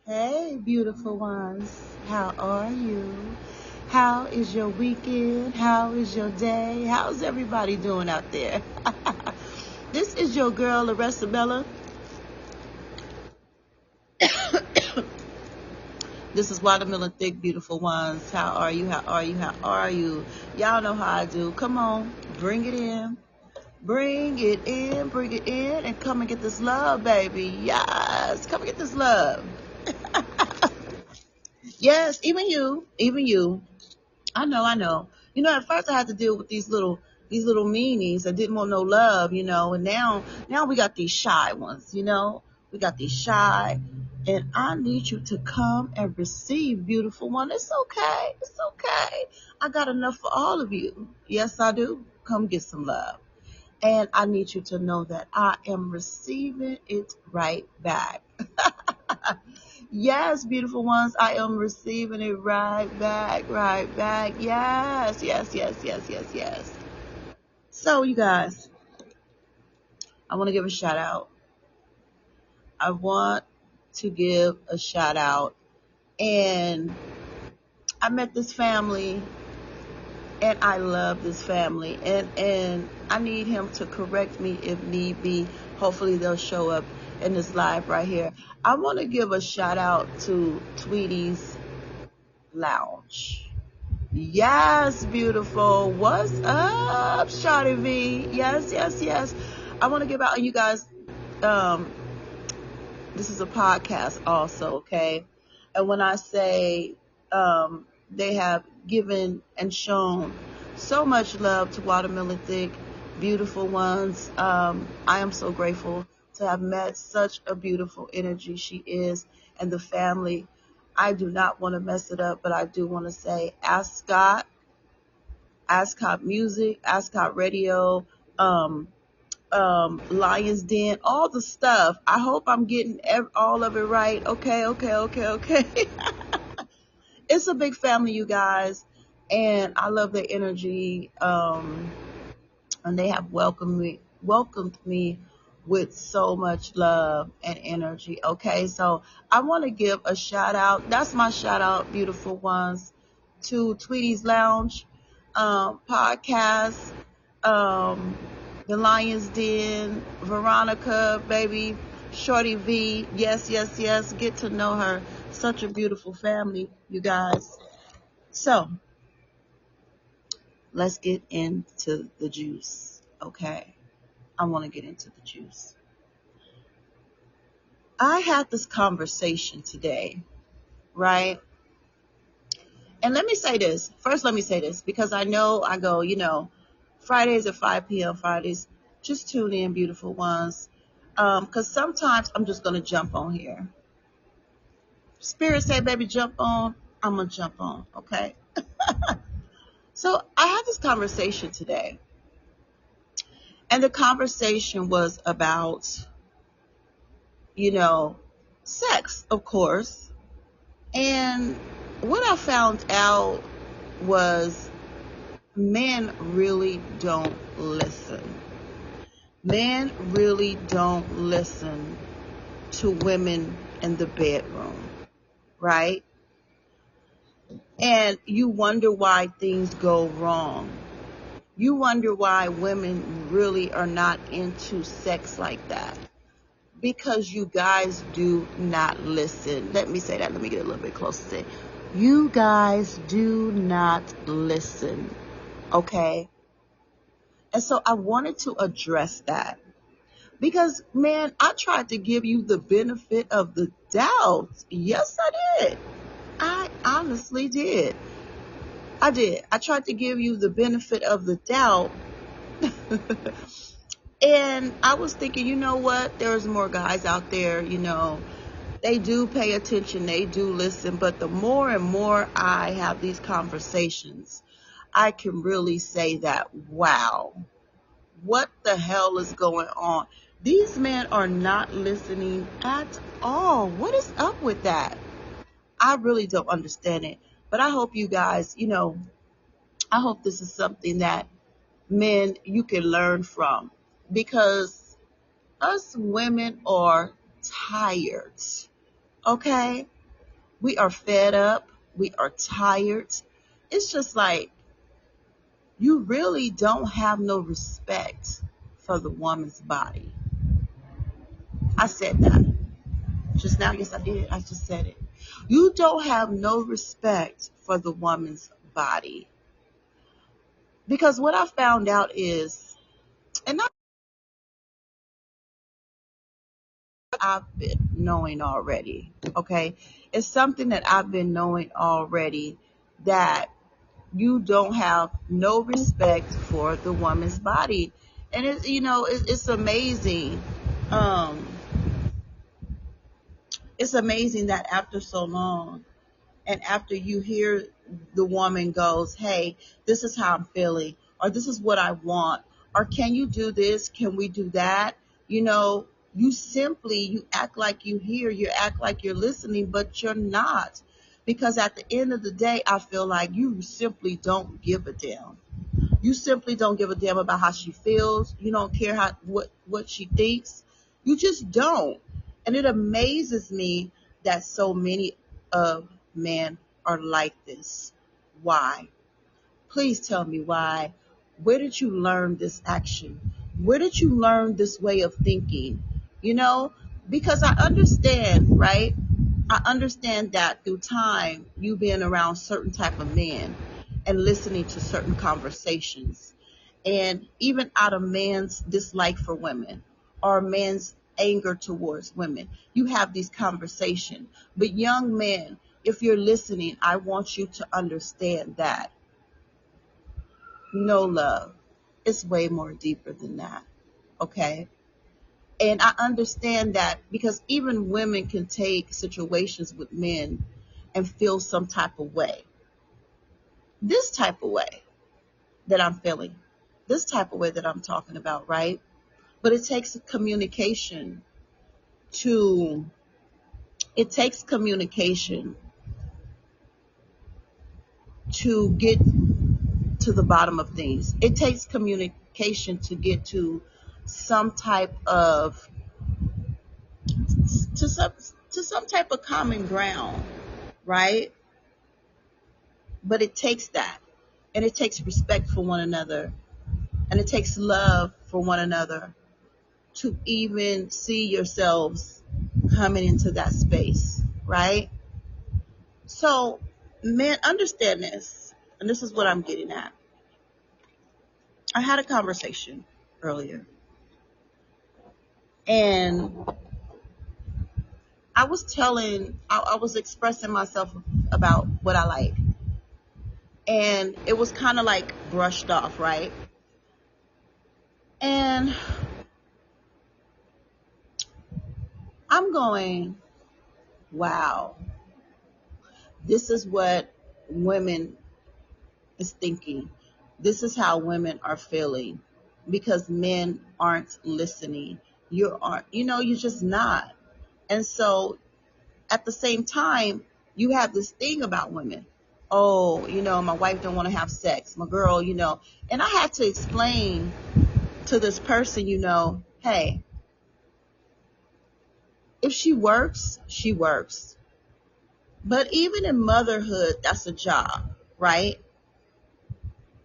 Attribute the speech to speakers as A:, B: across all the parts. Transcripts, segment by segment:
A: Hey, beautiful ones. How are you? How is your weekend? How is your day? How's everybody doing out there? This is your girl, Larissa Bella. This is Watermelon Thick, beautiful ones. How are you? How are you? How are you? Y'all know how I do. Come on, bring it in. Bring it in, bring it in, and come and get this love, baby. Yes, come and get this love. Yes, even you. I know. At first I had to deal with these little meanies. I didn't want no love, and now we got these shy ones. We got these shy, and I need you to come and receive, beautiful one. It's okay. It's okay. I got enough for all of you. Yes, I do. Come get some love. And I need you to know that I am receiving it right back. Yes, beautiful ones, I am receiving it right back, right back. Yes, yes, yes, yes, yes, yes. So, you guys, I want to give a shout out. I want to give a shout out. And I met this family, and I love this family. And I need him to correct me if need be. Hopefully, they'll show up in this live right here. I want to give a shout out to Tweety's Lounge. Yes, beautiful. What's up, Shawty V? Yes, yes, yes. I want to give out, and you guys, um, this is a podcast also, okay? And when I say they have given and shown so much love to Watermelon Thick, beautiful ones, I am so grateful to have met such a beautiful energy she is and the family. I do not want to mess it up, but I do want to say, Ascot Music, Ascot Radio, um, Lions Den, all the stuff. I hope I'm getting all of it right. Okay, okay, okay, okay. It's a big family, you guys, and I love their energy. And they have welcomed me with so much love and energy. Okay, so I want to give a shout out. That's my shout out, beautiful ones, to Tweety's Lounge podcast, um, the Lions Den, Veronica, baby, Shorty V. Yes, yes, yes. Get to know her. Such a beautiful family, you guys. So let's get into the juice. Okay. I want to get into the juice. I had this conversation today, right? And let me say this. First, let me say this because I know I go, Fridays at 5 p.m. Fridays, just tune in, beautiful ones. Because sometimes I'm just going to jump on here. Spirit say, baby, jump on. I'm going to jump on, okay? So I had this conversation today. And the conversation was about, you know, sex, of course. And what I found out was men really don't listen. Men really don't listen to women in the bedroom, right? And you wonder why things go wrong. You wonder why women really are not into sex like that. Because you guys do not listen. Let me say that. Let me get a little bit closer. You guys do not listen. Okay? And so I wanted to address that. Because, man, I tried to give you the benefit of the doubt. Yes, I did. I honestly did. I did. I tried to give you the benefit of the doubt. And I was thinking, you know what? There's more guys out there, they do pay attention, they do listen, but the more and more I have these conversations, I can really say that, wow, what the hell is going on? These men are not listening at all. What is up with that? I really don't understand it. But I hope you guys, I hope this is something that men you can learn from because us women are tired. Okay? We are fed up. We are tired. It's just like you really don't have no respect for the woman's body. I said that just now. Yes, I did. I just said it. You don't have no respect for the woman's body. Because what I found out is, and I've been knowing already, okay? It's something that I've been knowing already, that you don't have no respect for the woman's body. And it's amazing. Um, it's amazing that after so long, and after you hear the woman goes, hey, this is how I'm feeling, or this is what I want, or can you do this, can we do that, you know you act like you act like you're listening, but you're not. Because at the end of the day, I feel like you simply don't give a damn. You simply don't give a damn about how she feels. You don't care what she thinks. You just don't. And it amazes me that so many of men are like this. Why? Please tell me why. Where did you learn this action? Where did you learn this way of thinking? You know, because I understand, right? I understand that through time, you being around certain type of men and listening to certain conversations, and even out of man's dislike for women or man's anger towards women, you have these conversations. But young men, if you're listening, I want you to understand that no, love, it's way more deeper than that. Okay. And I understand that because even women can take situations with men and feel some type of way. This type of way that I'm feeling, this type of way that I'm talking about, right? But to, it takes communication to get to the bottom of things. It takes communication to get to some type of to some to some type of common ground, right? But it takes that, and it takes respect for one another, and it takes love for one another to even see yourselves coming into that space, right? So, men, understand this, and this is what I'm getting at. I had a conversation earlier, and I was expressing myself about what I like, and it was kind of like brushed off, right? And I'm going, wow, this is what women is thinking. This is how women are feeling because men aren't listening. You're just not. And so at the same time, you have this thing about women. Oh, my wife don't want to have sex. My girl, and I had to explain to this person, hey, if she works, she works. But even in motherhood, that's a job, right?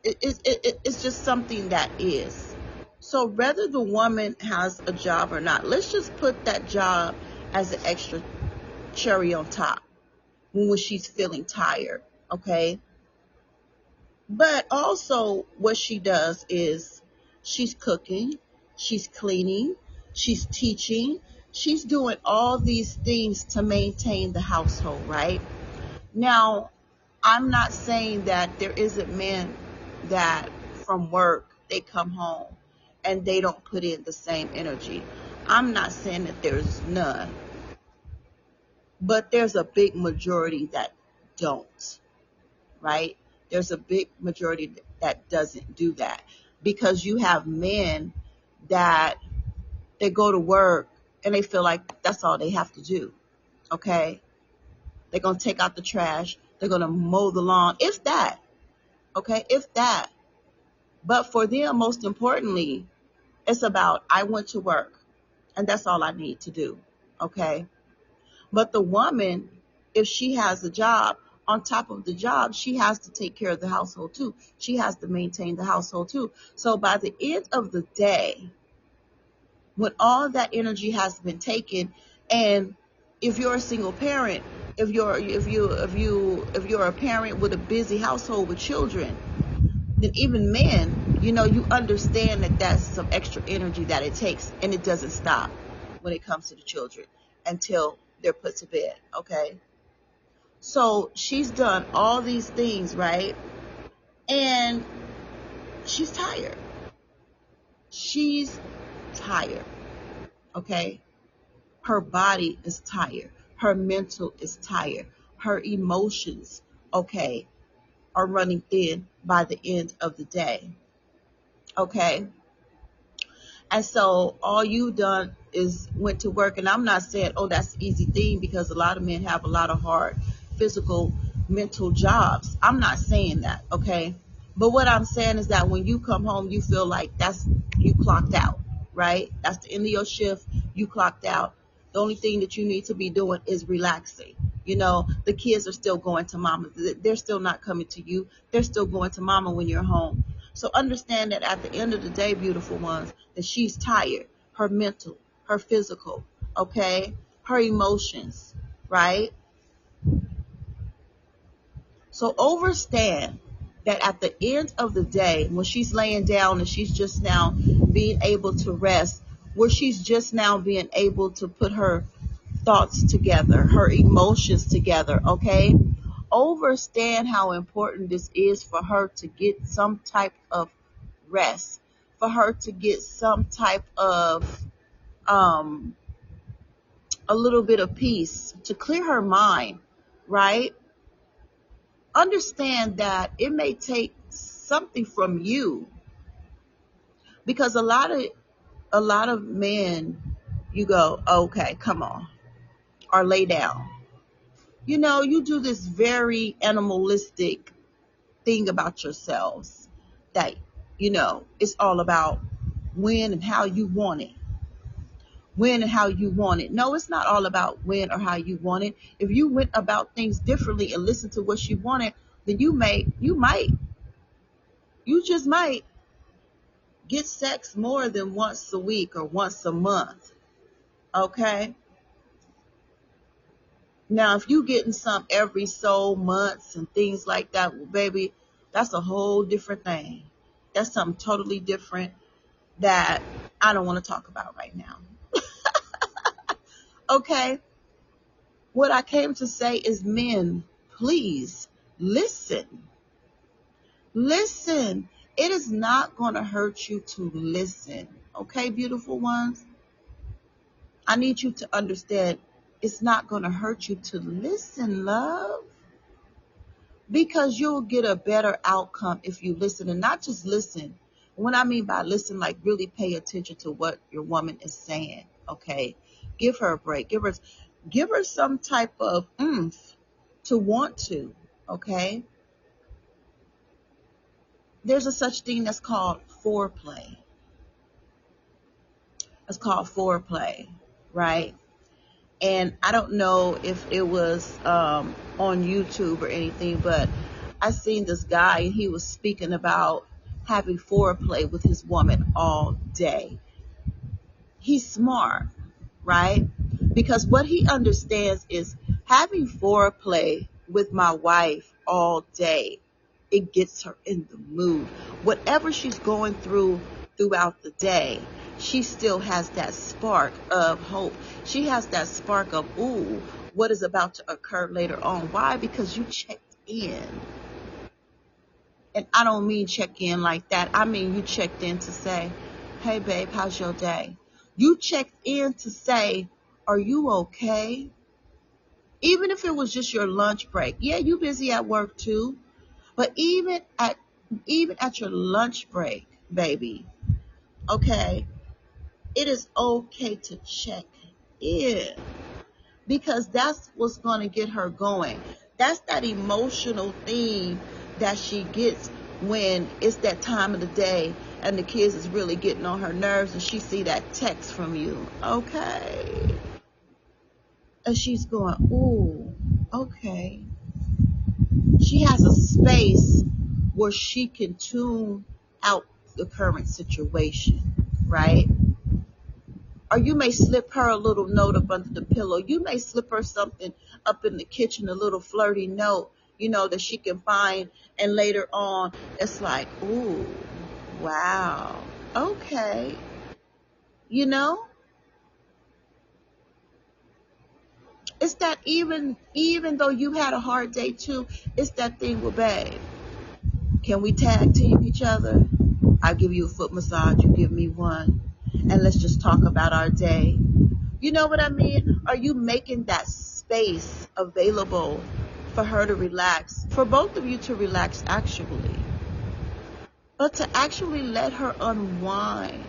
A: It's just something that is. So whether the woman has a job or not, let's just put that job as an extra cherry on top when she's feeling tired, okay? But also what she does is she's cooking, she's cleaning, she's teaching, she's doing all these things to maintain the household, right? Now, I'm not saying that there isn't men that from work, they come home and they don't put in the same energy. I'm not saying that there's none, but there's a big majority that don't, right? There's a big majority that doesn't do that because you have men that they go to work and they feel like that's all they have to do, okay? They're going to take out the trash. They're going to mow the lawn, if that, okay? If that. But for them, most importantly, it's about I went to work and that's all I need to do, okay? But the woman, if she has a job, on top of the job, she has to take care of the household too. She has to maintain the household too. So by the end of the day, when all that energy has been taken, and if you're a single parent, if you're a parent with a busy household with children, then even men, you understand that that's some extra energy that it takes, and it doesn't stop when it comes to the children until they're put to bed. Okay. So she's done all these things, right? And she's tired. She's tired. Okay. Her body is tired. Her mental is tired. Her emotions, okay, are running thin by the end of the day. Okay. And so all you done is went to work. And I'm not saying, oh, that's an easy thing, because a lot of men have a lot of hard physical, mental jobs. I'm not saying that, okay? But what I'm saying is that when you come home, you feel like you clocked out, right? That's the end of your shift. You clocked out. The only thing that you need to be doing is relaxing. The kids are still going to mama. They're still not coming to you. They're still going to mama when you're home. So understand that at the end of the day, beautiful ones, that she's tired. Her mental, her physical, okay? Her emotions, right? So understand that at the end of the day, when she's laying down and she's just now being able to rest, where she's just now being able to put her thoughts together, her emotions together, okay? Understand how important this is for her to get some type of rest, for her to get some type of a little bit of peace, to clear her mind, right? Understand that it may take something from you, because a lot of men, you go, okay, come on, or lay down. You do this very animalistic thing about yourselves, that it's all about when and how you want it. When and how you want it. No, it's not all about when or how you want it. If you went about things differently and listened to what she wanted, then you just might get sex more than once a week or once a month. Okay? Now, if you getting some every so months and things like that, well, baby, that's a whole different thing. That's something totally different that I don't want to talk about right now. Okay? What I came to say is, men, please listen. Listen. It is not going to hurt you to listen. Okay, beautiful ones? I need you to understand, it's not going to hurt you to listen, love. Because you'll get a better outcome if you listen, and not just listen. What I mean by listen, like really pay attention to what your woman is saying. Okay? Give her a break. Give her some type of oomph to want to. Okay? There's a such thing that's called foreplay. It's called foreplay, right? And I don't know if it was on YouTube or anything, but I seen this guy and he was speaking about having foreplay with his woman all day. He's smart, right? Because what he understands is, having foreplay with my wife all day, it gets her in the mood. Whatever she's going throughout the day, she still has that spark of hope. She has that spark of, ooh, what is about to occur later on. Why? Because you checked in. And I don't mean check in like that. I mean you checked in to say, hey, babe, how's your day? You checked in to say, are you okay? Even if it was just your lunch break. Yeah, you busy at work too. But even at your lunch break, baby, okay, it is okay to check in, because that's what's going to get her going. That's that emotional thing that she gets when it's that time of the day and the kids is really getting on her nerves, and she see that text from you, okay? And she's going, ooh, Okay. She has a space where she can tune out the current situation, right? Or you may slip her a little note up under the pillow. You may slip her something up in the kitchen, a little flirty note, that she can find. And later on, it's like, ooh, wow, okay. You know, it's that even though you had a hard day too, it's that thing with babe. Can we tag team each other? I'll give you a foot massage, you give me one. And let's just talk about our day. You know what I mean? Are you making that space available for her to relax? For both of you to relax, actually. But to actually let her unwind.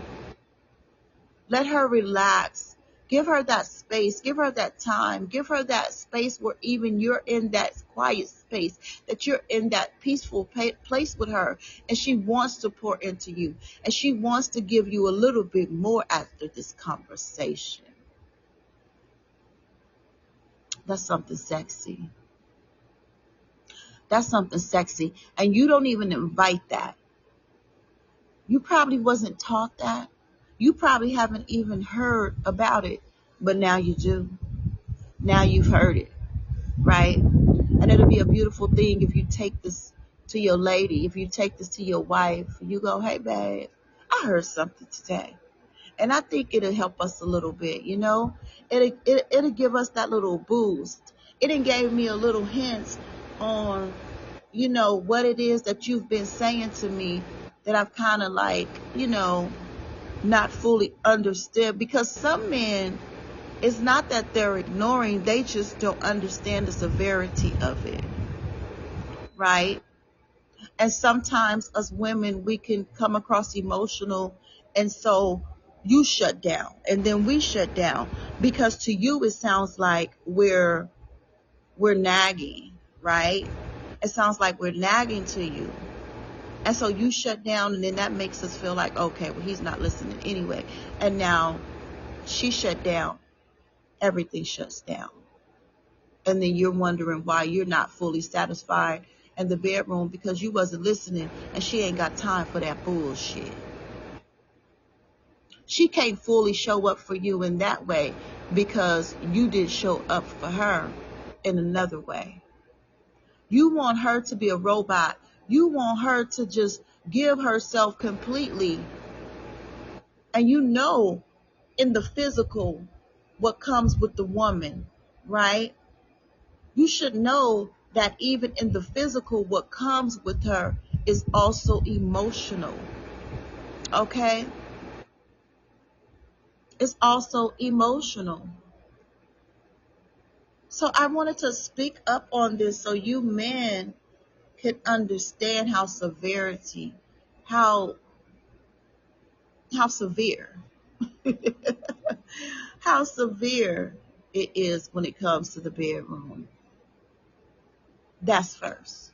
A: Let her relax. Give her that space. Give her that time. Give her that space where even you're in that quiet space, that you're in that peaceful place with her. And she wants to pour into you. And she wants to give you a little bit more after this conversation. That's something sexy. That's something sexy. And you don't even invite that. You probably wasn't taught that. You probably haven't even heard about it. But now you do. Now you've heard it, right? And it'll be a beautiful thing if you take this to your lady, if you take this to your wife, you go, hey, babe, I heard something today. And I think it'll help us a little bit, It'll give us that little boost. It gave me a little hint on, what it is that you've been saying to me that I've kind of like, not fully understood. Because some men, it's not that they're ignoring, they just don't understand the severity of it, right? And sometimes as women, we can come across emotional, and so you shut down and then we shut down because to you it sounds like we're nagging, right? It sounds like we're nagging to you. And so you shut down, and then that makes us feel like, okay, well, he's not listening anyway. And now she shut down. Everything shuts down. And then you're wondering why you're not fully satisfied in the bedroom because you wasn't listening, and she ain't got time for that bullshit. She can't fully show up for you in that way because you didn't show up for her in another way. You want her to be a robot. You want her to just give herself completely. And in the physical what comes with the woman, right? You should know that even in the physical, what comes with her is also emotional. Okay? It's also emotional. So I wanted to speak up on this so you men could understand how severe, how severe it is when it comes to the bedroom. That's first.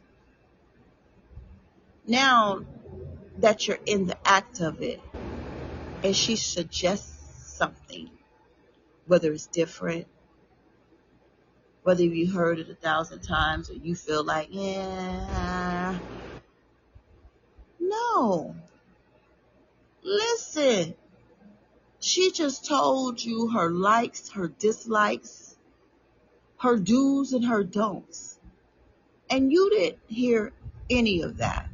A: Now that you're in the act of it and she suggests something, whether it's different, whether you heard it 1,000 times or you feel like, yeah, no, listen, she just told you her likes, her dislikes, her do's and her don'ts. And you didn't hear any of that.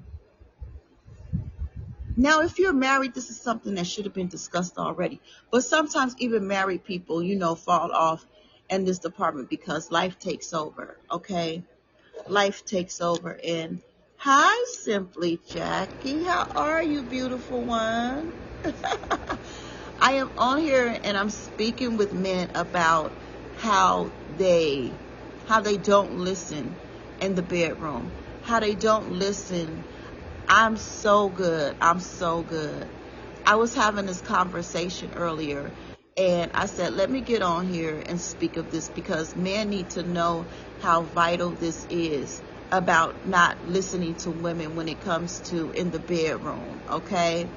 A: Now, if you're married, this is something that should have been discussed already. But sometimes even married people, fall off in this department because life takes over, okay? Life takes over. And hi, Simply Jackie. How are you, beautiful one? I am on here and I'm speaking with men about how they don't listen in the bedroom, how they don't listen. I'm so good. I was having this conversation earlier and I said, let me get on here and speak of this because men need to know how vital this is about not listening to women when it comes to in the bedroom, okay?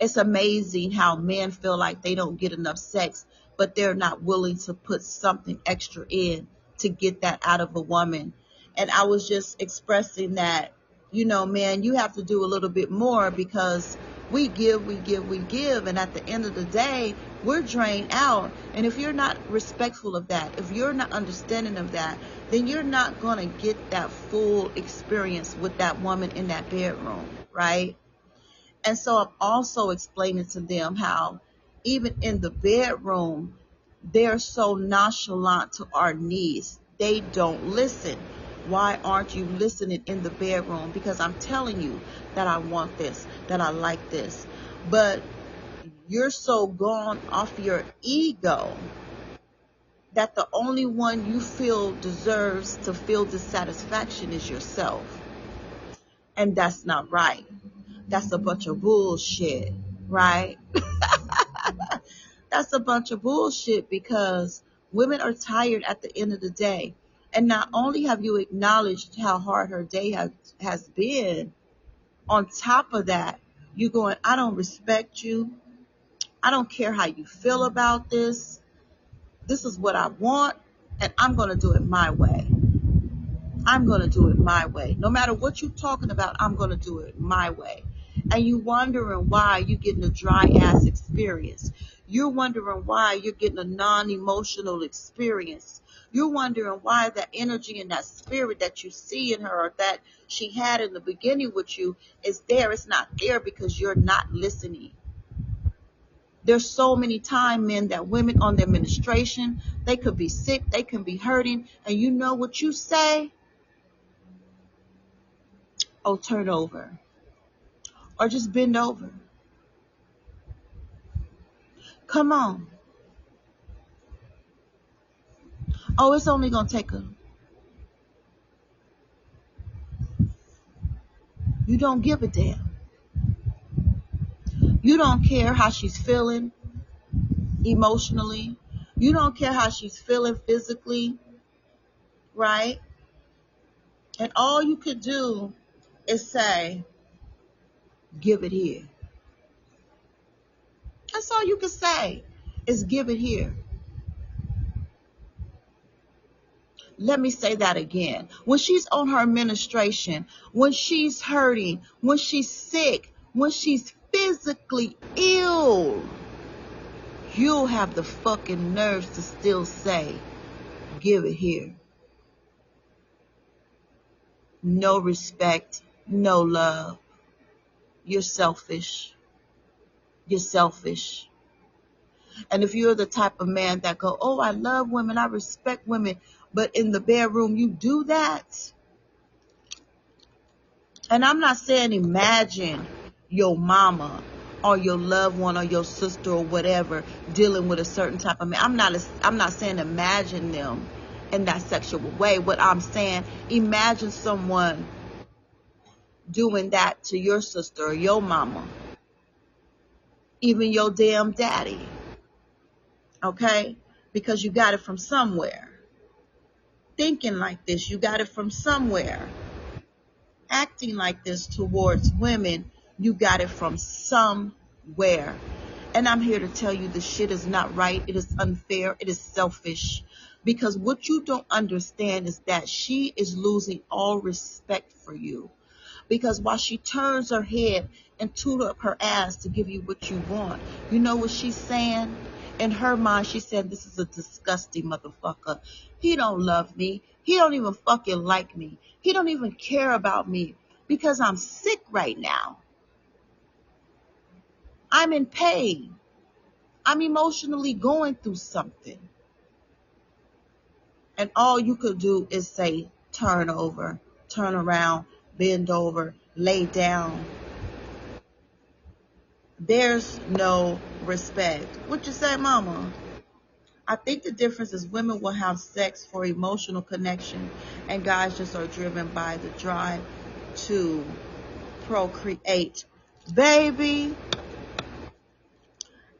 A: It's amazing how men feel like they don't get enough sex but they're not willing to put something extra in to get that out of a woman. And I was just expressing that, man, you have to do a little bit more, because we give, we give, we give. And at the end of the day, we're drained out. And if you're not respectful of that, if you're not understanding of that, then you're not going to get that full experience with that woman in that bedroom, right? And so I'm also explaining to them how even in the bedroom, they're so nonchalant to our needs. They don't listen. Why aren't you listening in the bedroom? Because I'm telling you that I want this, that I like this. But you're so gone off your ego that the only one you feel deserves to feel dissatisfaction is yourself. And that's not right. That's a bunch of bullshit, right? That's a bunch of bullshit, because women are tired at the end of the day. And not only have you acknowledged how hard her day has been, on top of that, you're going, I don't respect you. I don't care how you feel about this. This is what I want, and I'm going to do it my way. I'm going to do it my way. No matter what you're talking about, I'm going to do it my way. And you wondering why you're getting a dry ass experience. You're wondering why you're getting a non-emotional experience. You're wondering why that energy and that spirit that you see in her, or that she had in the beginning with you, is there. It's not there because you're not listening. There's so many times, men, that women on their menstruation, they could be sick, they can be hurting, and you know what you say? Oh, turn over. Or just bend over. Come on. Oh, it's only going to take a... You don't give a damn. You don't care how she's feeling emotionally. You don't care how she's feeling physically, right? And all you could do is say, give it here. That's all you can say, is give it here. Let me say that again. When she's on her menstruation, when she's hurting, when she's sick, when she's physically ill, you'll have the fucking nerves to still say, give it here. No respect, no love. You're selfish. You're selfish. And if you're the type of man that go, oh, I love women, I respect women, but in the bedroom you do that. And I'm not saying imagine your mama or your loved one or your sister or whatever dealing with a certain type of man. I'm not saying imagine them in that sexual way. What I'm saying, imagine someone doing that to your sister or your mama, even your damn daddy. Okay? Because you got it from somewhere. Thinking like this, you got it from somewhere. Acting like this towards women, you got it from somewhere. And I'm here to tell you the shit is not right. It is unfair. It is selfish. Because what you don't understand is that she is losing all respect for you. Because while she turns her head and toot up her ass to give you what you want, you know what she's saying? In her mind, she said, this is a disgusting motherfucker. He don't love me. He don't even fucking like me. He don't even care about me because I'm sick right now. I'm in pain. I'm emotionally going through something. And all you could do is say, turn over, turn around, bend over, lay down. There's no respect. What you say, mama? I think the difference is women will have sex for emotional connection, and guys just are driven by the drive to procreate. Baby.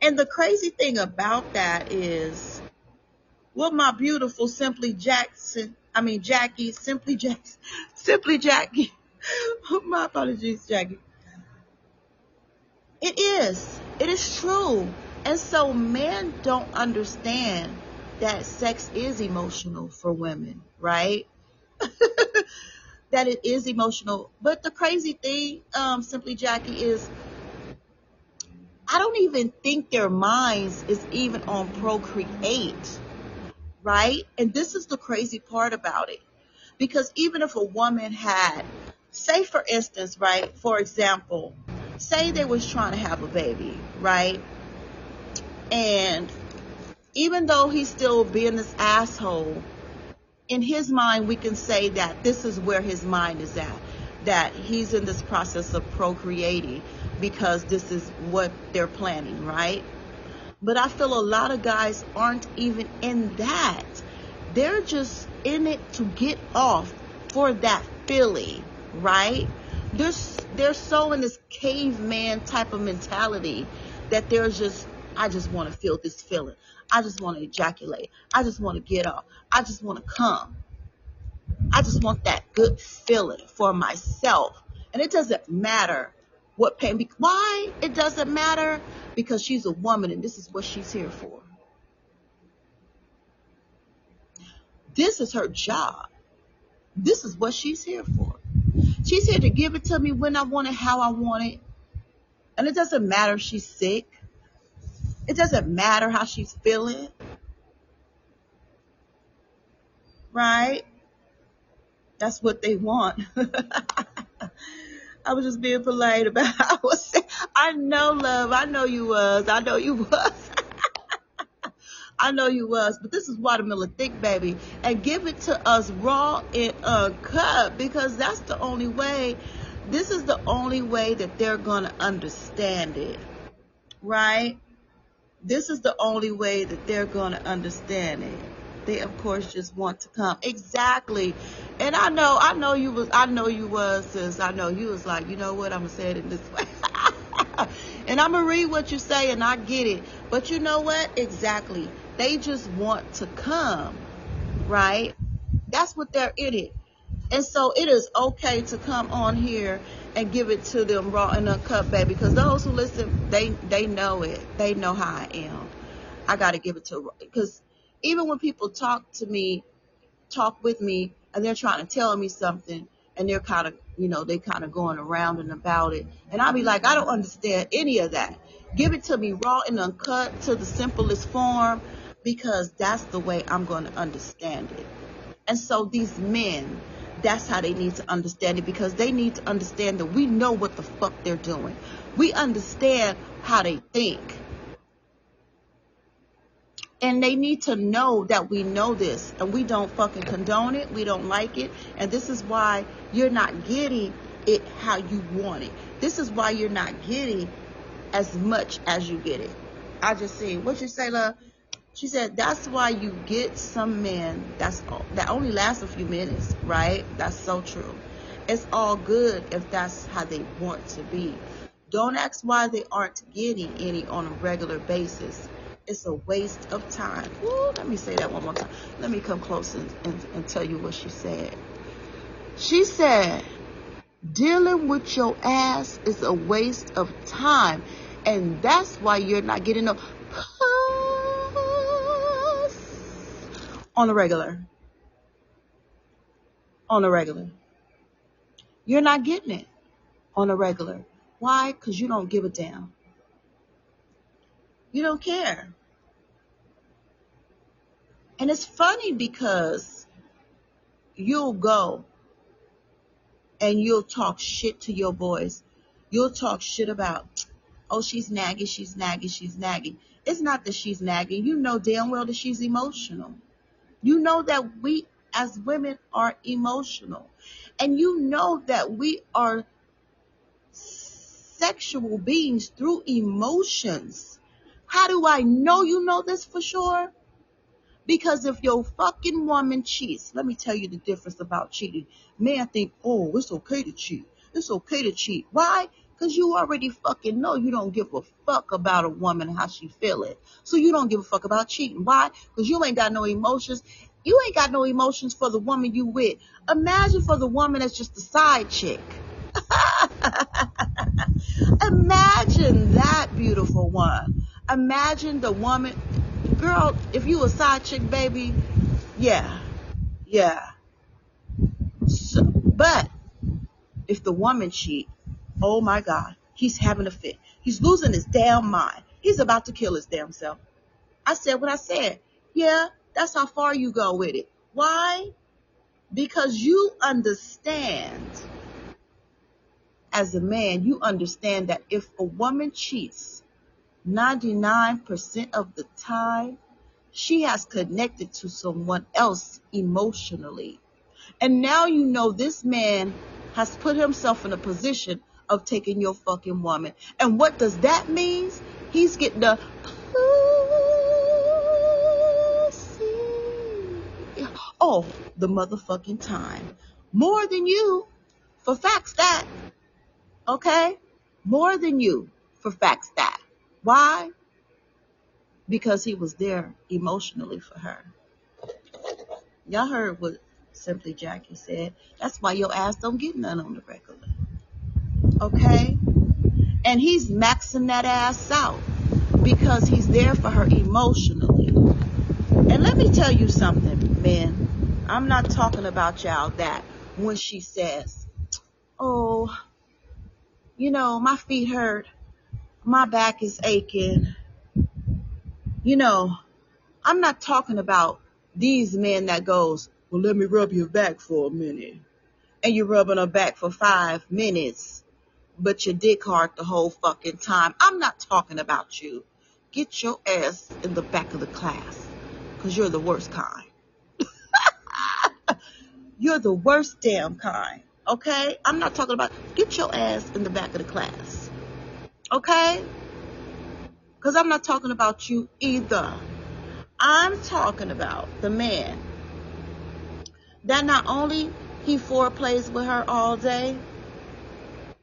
A: And the crazy thing about that is, what my beautiful Simply Jackie, my apologies, Jackie. It is true. And so men don't understand that sex is emotional for women, right? That it is emotional. But the crazy thing, Simply Jackie, is I don't even think their minds is even on procreate, right? And this is the crazy part about it. Because even if a woman had, say for instance, right, for example, say they was trying to have a baby, right? And even though he's still being this asshole, in his mind, we can say that this is where his mind is at, that he's in this process of procreating because this is what they're planning, right? But I feel a lot of guys aren't even in that. They're just in it to get off for that feeling, right? They're so in this caveman type of mentality that I just want to feel this feeling. I just want to ejaculate. I just want to get off. I just want to come. I just want that good feeling for myself. And it doesn't matter what pain. Why it doesn't matter? Because she's a woman and this is what she's here for. This is her job. This is what she's here for. She's here to give it to me when I want it, how I want it. And it doesn't matter if she's sick. It doesn't matter how she's feeling. Right? That's what they want. I was just being polite about how I was saying. I know, love. I know you was. I know you was. I know you was. But this is watermelon thick, baby. And give it to us raw and uncut, because that's the only way. This is the only way that they're going to understand it. Right? This is the only way that they're going to understand it. They, of course, just want to come. Exactly. And I know you was, sis. I know you was like, you know what, I'm going to say it in this way. And I'm going to read what you say, and I get it. But you know what? Exactly. They just want to come, right? That's what they're in it. And so it is okay to come on here and give it to them raw and uncut, baby. Because those who listen, they know it. They know how I am. I got to give it to, because even when people talk with me, and they're trying to tell me something, and they're kind of, they kind of going around and about it. And I'll be like, I don't understand any of that. Give it to me raw and uncut to the simplest form, because that's the way I'm going to understand it. And so these men, that's how they need to understand it, because they need to understand that we know what the fuck they're doing. We understand how they think. And they need to know that we know this, and we don't fucking condone it. We don't like it. And this is why you're not getting it how you want it. This is why you're not getting as much as you get it. I just see what you say, love. She said, that's why you get some men that only lasts a few minutes, right? That's so true. It's all good if that's how they want to be. Don't ask why they aren't getting any on a regular basis. It's a waste of time. Ooh, let me say that one more time. Let me come close and tell you what she said. She said, dealing with your ass is a waste of time. And that's why you're not getting no puss on the regular. On the regular. You're not getting it on the regular. Why? Because you don't give a damn. You don't care. And it's funny because you'll go and you'll talk shit to your boys. You'll talk shit about, oh, she's nagging, she's nagging, she's nagging. It's not that she's nagging. You know damn well that she's emotional. You know that we as women are emotional. And you know that we are sexual beings through emotions. How do I know you know this for sure? Because if your fucking woman cheats, let me tell you the difference about cheating. Men think, oh, it's okay to cheat. It's okay to cheat. Why? Because you already fucking know you don't give a fuck about a woman and how she feeling. So you don't give a fuck about cheating. Why? Because you ain't got no emotions. You ain't got no emotions for the woman you with. Imagine for the woman that's just a side chick. Imagine that, beautiful one. Imagine the woman, girl, if you a side chick, baby, yeah. So, but if the woman cheat, oh my God, he's having a fit. He's losing his damn mind. He's about to kill his damn self. I said what I said. Yeah, that's how far you go with it. Why? Because you understand, as a man, you understand that if a woman cheats 99% of the time, she has connected to someone else emotionally. And now you know this man has put himself in a position of taking your fucking woman. And what does that mean? He's getting the pussy all the motherfucking time. More than you, for facts that. Okay? More than you, for facts that. Why? Because he was there emotionally for her. Y'all heard what Simply Jackie said. That's why your ass don't get none on the regular. Okay? And he's maxing that ass out because he's there for her emotionally. And let me tell you something, man. I'm not talking about y'all that when she says, oh, you know, my feet hurt, my back is aching. You know, I'm not talking about these men that goes, well, let me rub your back for a minute. And you're rubbing her back for 5 minutes, but your dick hard the whole fucking time. I'm not talking about you. Get your ass in the back of the class, because you're the worst kind. You're the worst damn kind. Okay? I'm not talking about, get your ass in the back of the class. Okay? Because I'm not talking about you either. I'm talking about the man that not only he foreplays with her all day,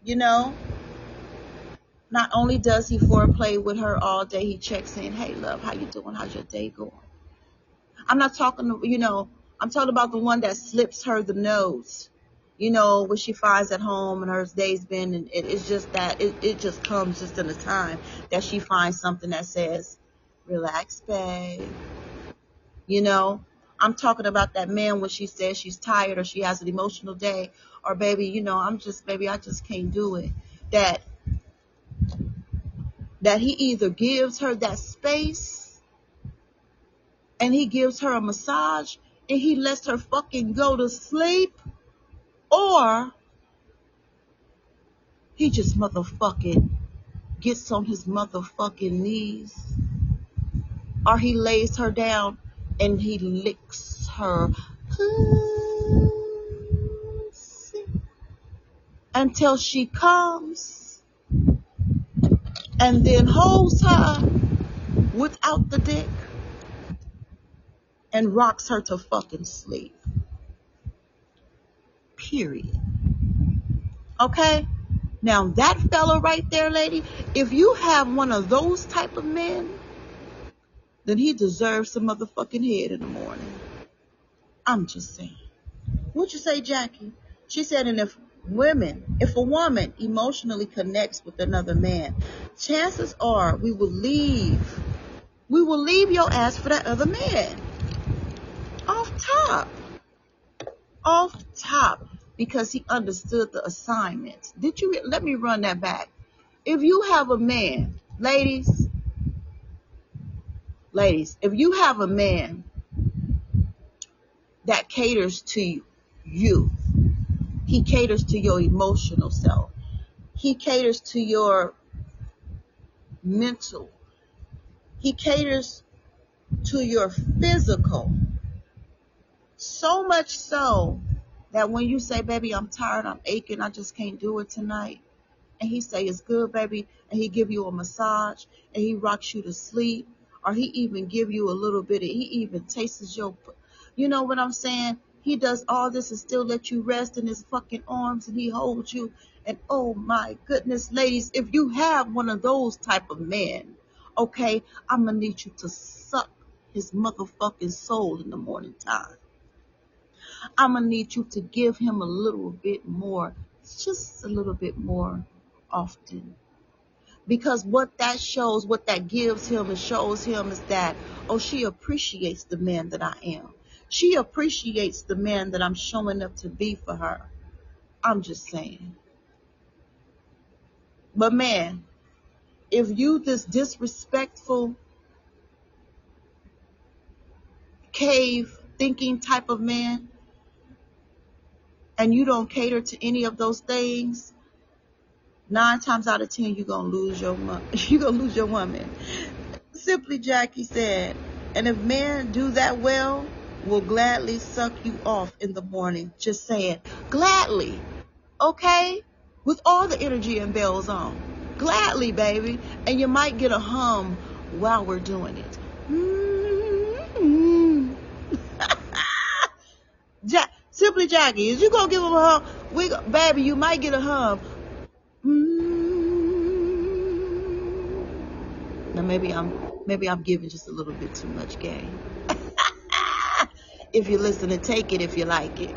A: you know, not only does he foreplay with her all day, he checks in, hey, love, how you doing? How's your day going? I'm not talking, you know, I'm talking about the one that slips her the nose, you know, what she finds at home and her day's been, and it's just that, it just comes just in a time that she finds something that says, relax, babe. You know, I'm talking about that man when she says she's tired or she has an emotional day, or baby, you know, baby, I just can't do it. That he either gives her that space and he gives her a massage and he lets her fucking go to sleep, or he just motherfucking gets on his motherfucking knees, or he lays her down and he licks her pussy until she comes, and then holds her without the dick and rocks her to fucking sleep. Period. Okay? Now that fella right there, lady, if you have one of those type of men, then he deserves some motherfucking head in the morning. I'm just saying. What'd you say, Jackie? She said, and if a woman emotionally connects with another man, chances are we will leave your ass for that other man. Off top, because he understood the assignment. Let me run that back. If you have a man, ladies, if you have a man that caters to you, he caters to your emotional self, he caters to your mental, he caters to your physical, so much so that when you say, baby, I'm tired, I'm aching, I just can't do it tonight, and he say, it's good, baby, and he give you a massage, and he rocks you to sleep, or he even give you a little bit he even tastes your, you know what I'm saying? He does all this and still let you rest in his fucking arms, and he holds you, and oh my goodness, ladies, if you have one of those type of men, okay, I'm gonna need you to suck his motherfucking soul in the morning time. I'm gonna need you to give him a little bit more, just a little bit more often. Because what that shows, what that gives him and shows him is that, oh, she appreciates the man that I am. She appreciates the man that I'm showing up to be for her. I'm just saying. But man, if you this disrespectful, cave thinking type of man, and you don't cater to any of those things, 9 times out of 10 you're gonna lose your you're gonna lose your woman. Simply Jackie said, and if men do that well, will gladly suck you off in the morning. Just saying, gladly, okay, with all the energy and bells on, gladly, baby, and you might get a hum while we're doing it. Simply Jackie, is you gonna give him a hum? Baby, you might get a hum. Now maybe I'm giving just a little bit too much game. If you listen and take it if you like it.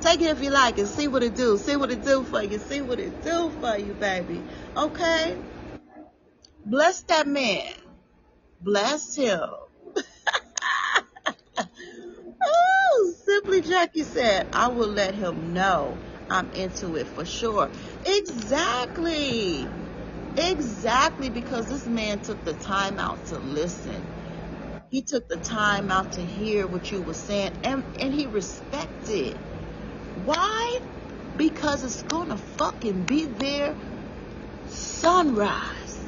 A: Take it if you like it. See what it do. See what it do for you. See what it do for you, baby. Okay? Bless that man. Bless him. Oh, Simply Jackie said, I will let him know I'm into it for sure. Exactly. Exactly, because this man took the time out to listen. He took the time out to hear what you were saying, and he respected. Why? Because it's gonna fucking be there sunrise.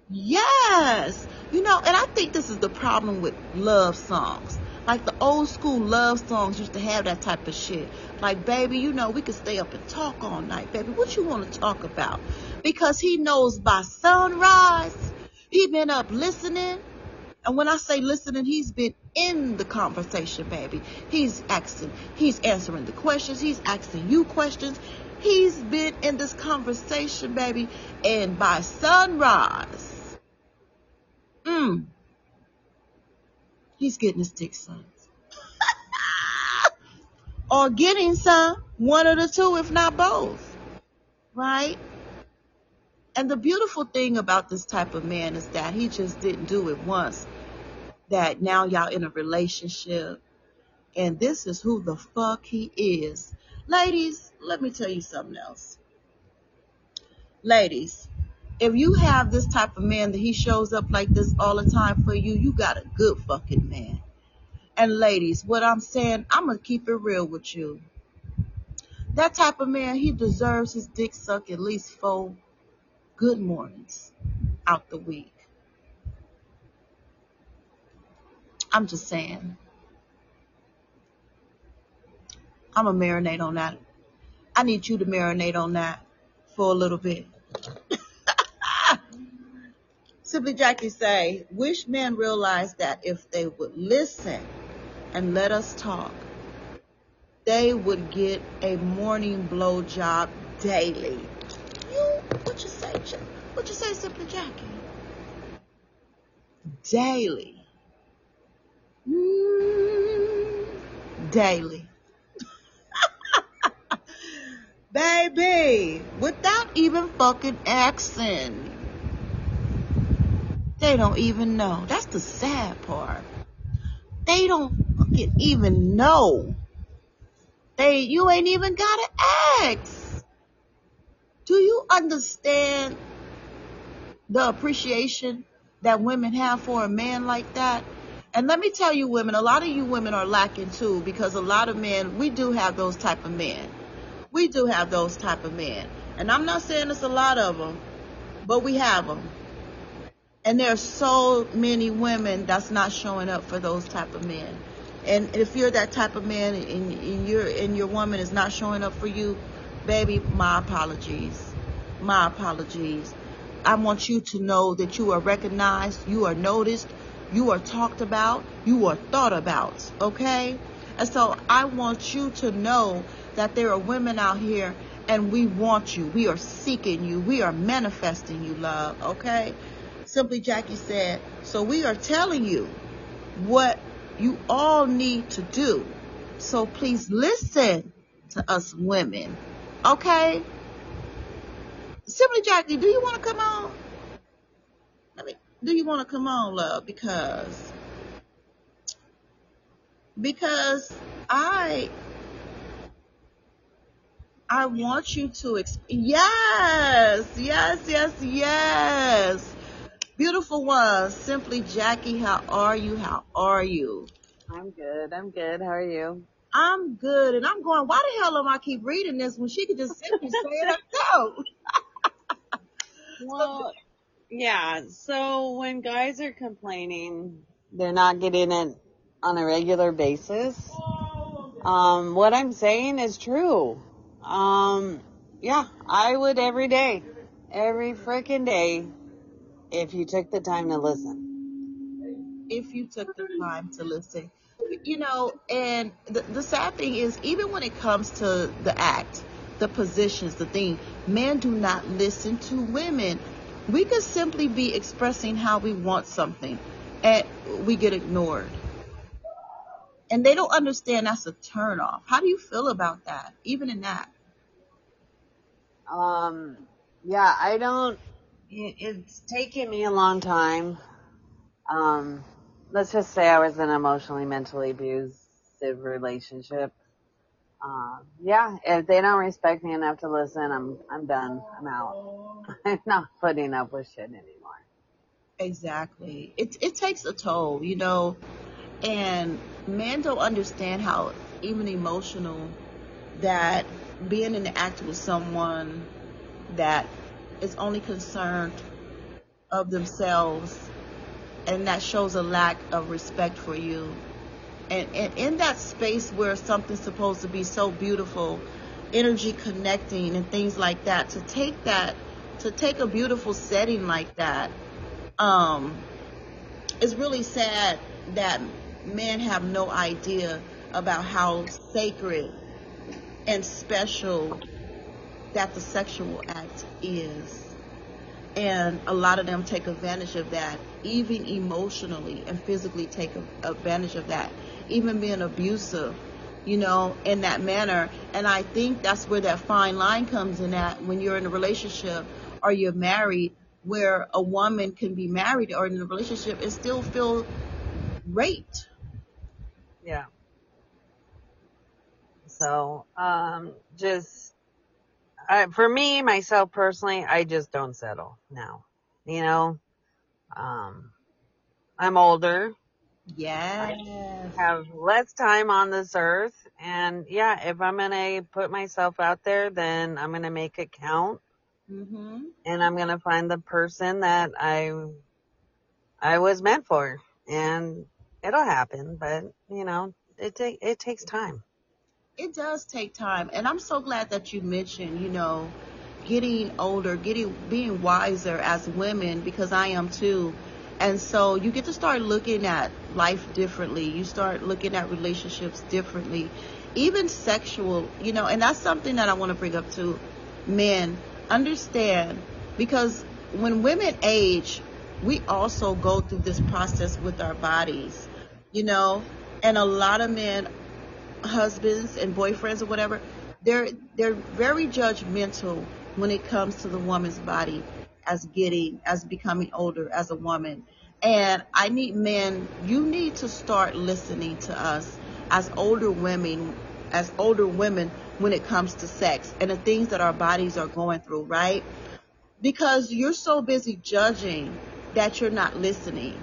A: Yes. You know, and I think this is the problem with love songs. Like the old school love songs used to have that type of shit. Like, baby, you know, we could stay up and talk all night, baby. What you want to talk about? Because he knows by sunrise, he been up listening. And when I say listening, he's been in the conversation, baby. He's answering the questions. He's asking you questions. He's been in this conversation, baby. And by sunrise, he's getting his dick sucked. Or getting some, one of the two, if not both. Right? And the beautiful thing about this type of man is that he just didn't do it once. That now y'all in a relationship. And this is who the fuck he is. Ladies, let me tell you something else. Ladies, if you have this type of man that he shows up like this all the time for you, you got a good fucking man. And ladies, what I'm saying, I'm going to keep it real with you. That type of man, he deserves his dick sucked at least 4 good mornings out the week. I'm just saying. I'm going to marinate on that. I need you to marinate on that for a little bit. Simply Jackie say, wish men realized that if they would listen and let us talk, they would get a morning blowjob daily. What you say? What you say, Simply Jackie? Daily. Daily. Baby, without even fucking asking. They don't even know. That's the sad part. They don't fucking even know. You ain't even gotta ask. Do you understand the appreciation that women have for a man like that? And let me tell you, women, a lot of you women are lacking too, because a lot of men, we do have those type of men. We do have those type of men. And I'm not saying it's a lot of them, but we have them. And there are so many women that's not showing up for those type of men. And if you're that type of man and your woman is not showing up for you, baby, my apologies. My apologies. I want you to know that you are recognized, you are noticed, you are talked about, you are thought about, okay? And so I want you to know that there are women out here and we want you. We are seeking you. We are manifesting you, love, okay? Simply Jackie said, so we are telling you what you all need to do. So please listen to us women, okay? Simply Jackie, do you want to come on? I mean, do you want to come on, love? Because I I want you to yes. Beautiful one. Simply Jackie, how are you? How are you?
B: I'm good. I'm good. How are you?
A: I'm good. And I'm going, why the hell am I keep reading this when she could just simply say it herself?
B: Well, yeah. So when guys are complaining, they're not getting it on a regular basis. What I'm saying is true. Um, yeah, I would every freaking day, if you took the time to listen.
A: If you took the time to listen. And the sad thing is, even when it comes to the act, the positions, the thing, men do not listen to women. We could simply be expressing how we want something and we get ignored. And they don't understand that's a turn off. How do you feel about that, even in that?
B: Um, yeah, I don't. It's taken me a long time. Um, let's just say I was in an emotionally, mentally abusive relationship. Yeah, if they don't respect me enough to listen, I'm done. I'm out. I'm not putting up with shit anymore.
A: Exactly. It takes a toll, and men don't understand how even emotional that being in the act with someone that is only concerned of themselves, and that shows a lack of respect for you, and in that space where something's supposed to be so beautiful, energy connecting and things like that, to take a beautiful setting like that, um it's really sad that men have no idea about how sacred and special that the sexual act is. And a lot of them take advantage of that, even emotionally and physically take advantage of that, even being abusive, in that manner. And I think that's where that fine line comes in, that when you're in a relationship or you're married, where a woman can be married or in a relationship and still feel raped.
B: Yeah. So, for me, myself personally, I just don't settle now. You know, um, I'm older. I
A: Yes.
B: have less time on this earth. And yeah, if I'm going to put myself out there, then I'm going to make it count.
A: Mm-hmm.
B: And I'm going to find the person that I was meant for. And it'll happen, but it takes time.
A: It does take time, and I'm so glad that you mentioned, getting older, being wiser as women, because I am too. And so you get to start looking at life differently. You start looking at relationships differently, even sexual, and that's something that I want to bring up to men. Understand, because when women age, we also go through this process with our bodies, you know, and a lot of men, husbands and boyfriends or whatever, they're very judgmental when it comes to the woman's body, as becoming older as a woman. And I need men, you need to start listening to us as older women when it comes to sex and the things that our bodies are going through, right? Because you're so busy judging that you're not listening.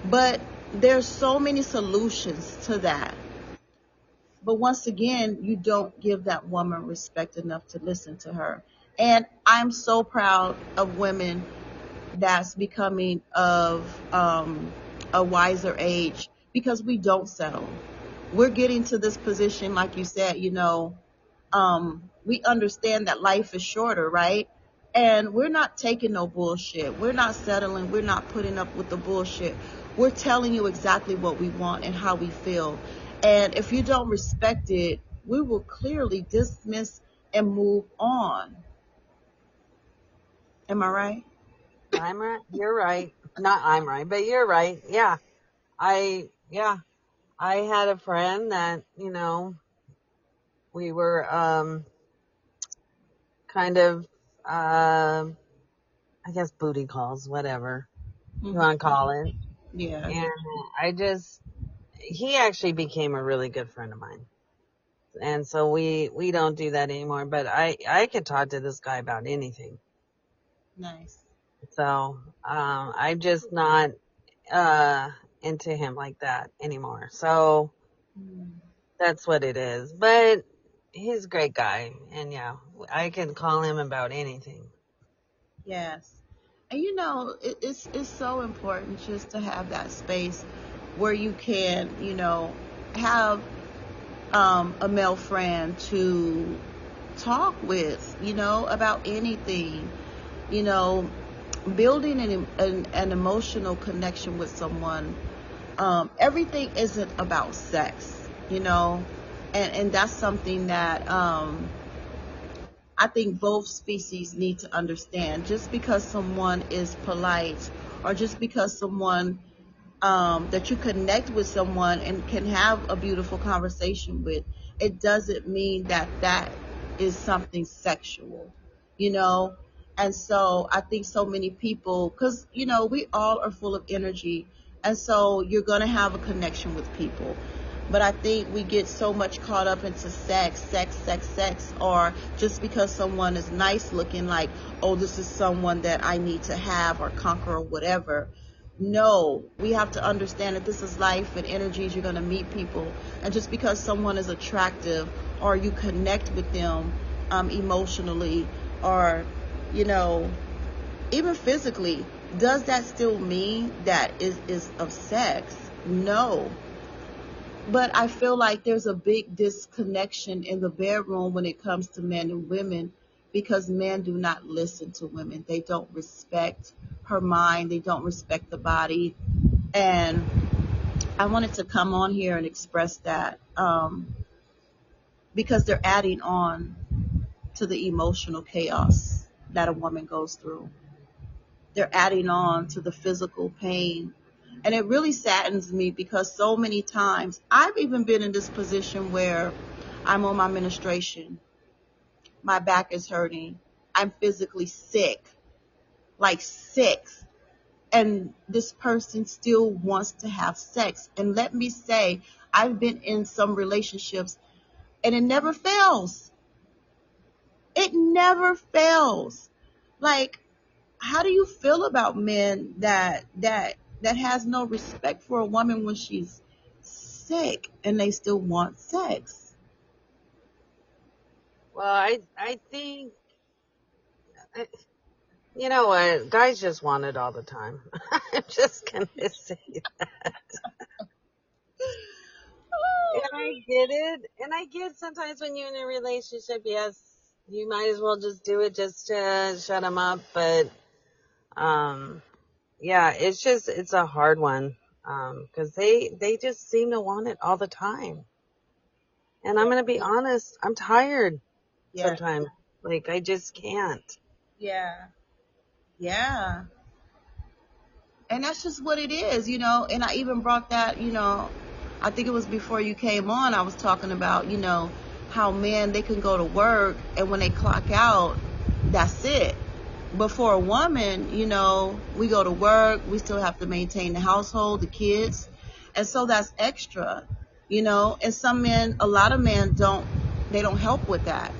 A: But there's so many solutions to that. But once again, you don't give that woman respect enough to listen to her. And I'm so proud of women that's becoming of a wiser age, because we don't settle. We're getting to this position, like you said, we understand that life is shorter, right? And we're not taking no bullshit. We're not settling. We're not putting up with the bullshit. We're telling you exactly what we want and how we feel. And if you don't respect it, we will clearly dismiss and move on. Am I right?
B: I'm right. You're right. Not I'm right, but you're right. Yeah. Yeah. I had a friend that, we were, kind of, um, I guess booty calls, whatever you want to call it.
A: Yes.
B: And he actually became a really good friend of mine. And so we don't do that anymore, but I could talk to this guy about anything.
A: Nice.
B: So, I'm just not, uh, into him like that anymore. So that's what it is. But he's a great guy. And yeah, I can call him about anything.
A: Yes. And you know, it's so important just to have that space where you can, have a male friend to talk with, about anything, you know, building an emotional connection with someone. Everything isn't about sex, and that's something that I think both species need to understand. Just because someone is polite, or just because someone that you connect with someone and can have a beautiful conversation with, it doesn't mean that that is something sexual, you know? And so I think so many people, because, we all are full of energy. And so you're going to have a connection with people. But I think we get so much caught up into sex, or just because someone is nice looking, like, oh, this is someone that I need to have or conquer or whatever. No, we have to understand that this is life and energies. You're going to meet people. And just because someone is attractive, or you connect with them emotionally, or, you know, even physically, does that still mean that is of sex? No. But I feel like there's a big disconnection in the bedroom when it comes to men and women, because men do not listen to women. They don't respect her mind. They don't respect the body. And I wanted to come on here and express that, because they're adding on to the emotional chaos that a woman goes through. They're adding on to the physical pain. And it really saddens me, because so many times I've even been in this position where I'm on my menstruation, my back is hurting, I'm physically sick, like sick, and this person still wants to have sex. And let me say, I've been in some relationships and it never fails. It never fails. Like, how do you feel about men that has no respect for a woman when she's sick and they still want sex?
B: Well, I think, I- you know what? Guys just want it all the time. I'm just going to say that. And I get it. And I get sometimes when you're in a relationship, yes, you might as well just do it just to shut them up. But, um, yeah, it's a hard one. 'Cause they just seem to want it all the time. And I'm going to be honest, I'm tired
A: Yeah,
B: sometimes. Like, I just can't.
A: yeah, yeah. And that's just what it is, and I even brought that, I think it was before you came on. I was talking about, how men, they can go to work, and when they clock out, that's it. But for a woman, we go to work, we still have to maintain the household, the kids, and so that's extra, and some men, a lot of men they don't help with that.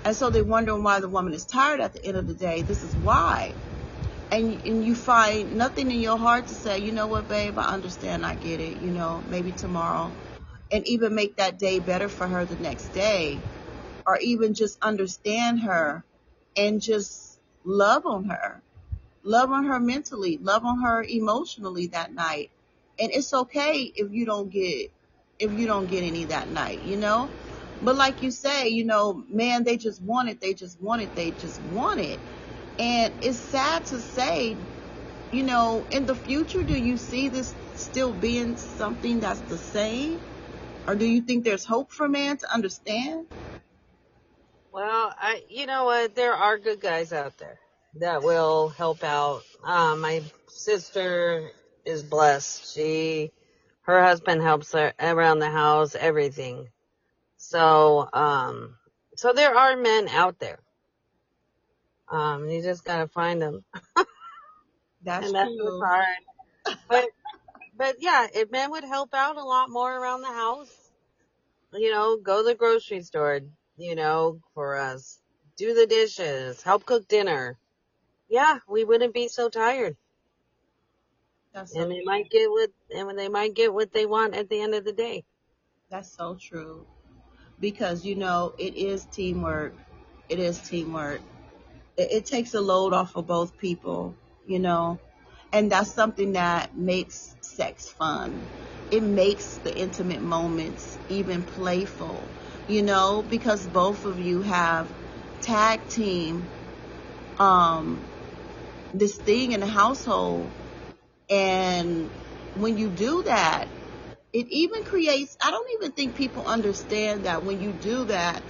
A: And so they're wondering why the woman is tired at the end of the day. This is why. And you find nothing in your heart to say, you know what, babe, I understand, I get it, maybe tomorrow, and even make that day better for her the next day, or even just understand her and just love on her mentally, love on her emotionally that night. And it's okay if you don't get any that night, but like you say, man, they just want it, they just want it. And it's sad to say, in the future, do you see this still being something that's the same? Or do you think there's hope for man to understand?
B: Well, you know what? There are good guys out there that will help out. My sister is blessed. Her husband helps her around the house, everything. So, so there are men out there. You just gotta find them,
A: That's
B: and that's what's
A: true.
B: hard. But but yeah, if men would help out a lot more around the house, go to the grocery store, for us, do the dishes, help cook dinner. Yeah, we wouldn't be so tired,
A: That's
B: and
A: so
B: they
A: true.
B: might get what they want at the end of the day.
A: That's so true. Because, it is teamwork. It is teamwork. It takes a load off of both people, you know, and that's something that makes sex fun. It makes the intimate moments even playful, because both of you have tag team um, this thing in the household. And when you do that, it even creates, I don't even think people understand that when you do that,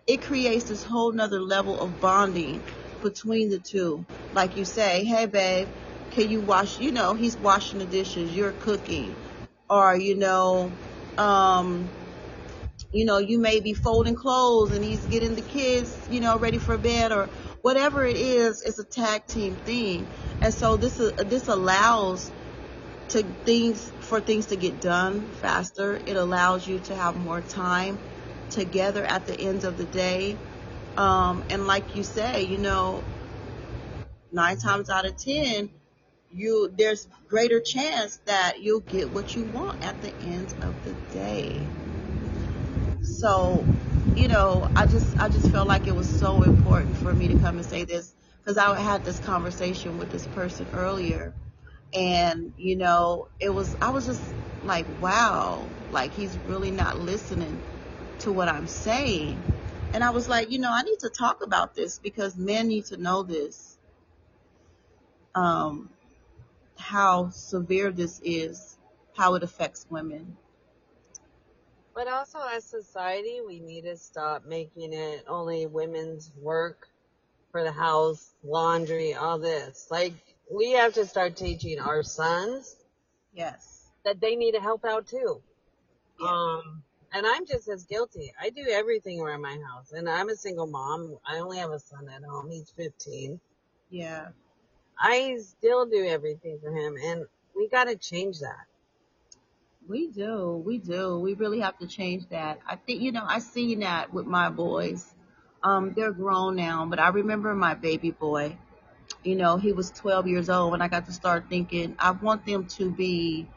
A: it creates this whole nother level of bonding between the two. Like you say, hey babe, can you wash, he's washing the dishes, you're cooking. Or, um, you may be folding clothes and he's getting the kids, ready for bed, or whatever it is. It's a tag team thing. And so this allows things to get done faster. It allows you to have more time together at the end of the day. And like you say, 9 times out of 10, there's greater chance that you'll get what you want at the end of the day. So, I just felt like it was so important for me to come and say this, because I had this conversation with this person earlier, and I was just like, wow, like he's really not listening to what I'm saying. And I was like, I need to talk about this because men need to know this, um how severe this is, how it affects women.
B: But also, as society, we need to stop making it only women's work for the house, laundry, all this. Like, we have to start teaching our sons
A: Yes.
B: that they need to help out too.
A: Yeah.
B: And I'm just as guilty. I do everything around my house, and I'm a single mom. I only have a son at home. He's 15.
A: Yeah.
B: I still do everything for him, and we got to change that.
A: We really have to change that. I think, I seen that with my boys. They're grown now, but I remember my baby boy. He was 12 years old when I got to start thinking, I want them to be,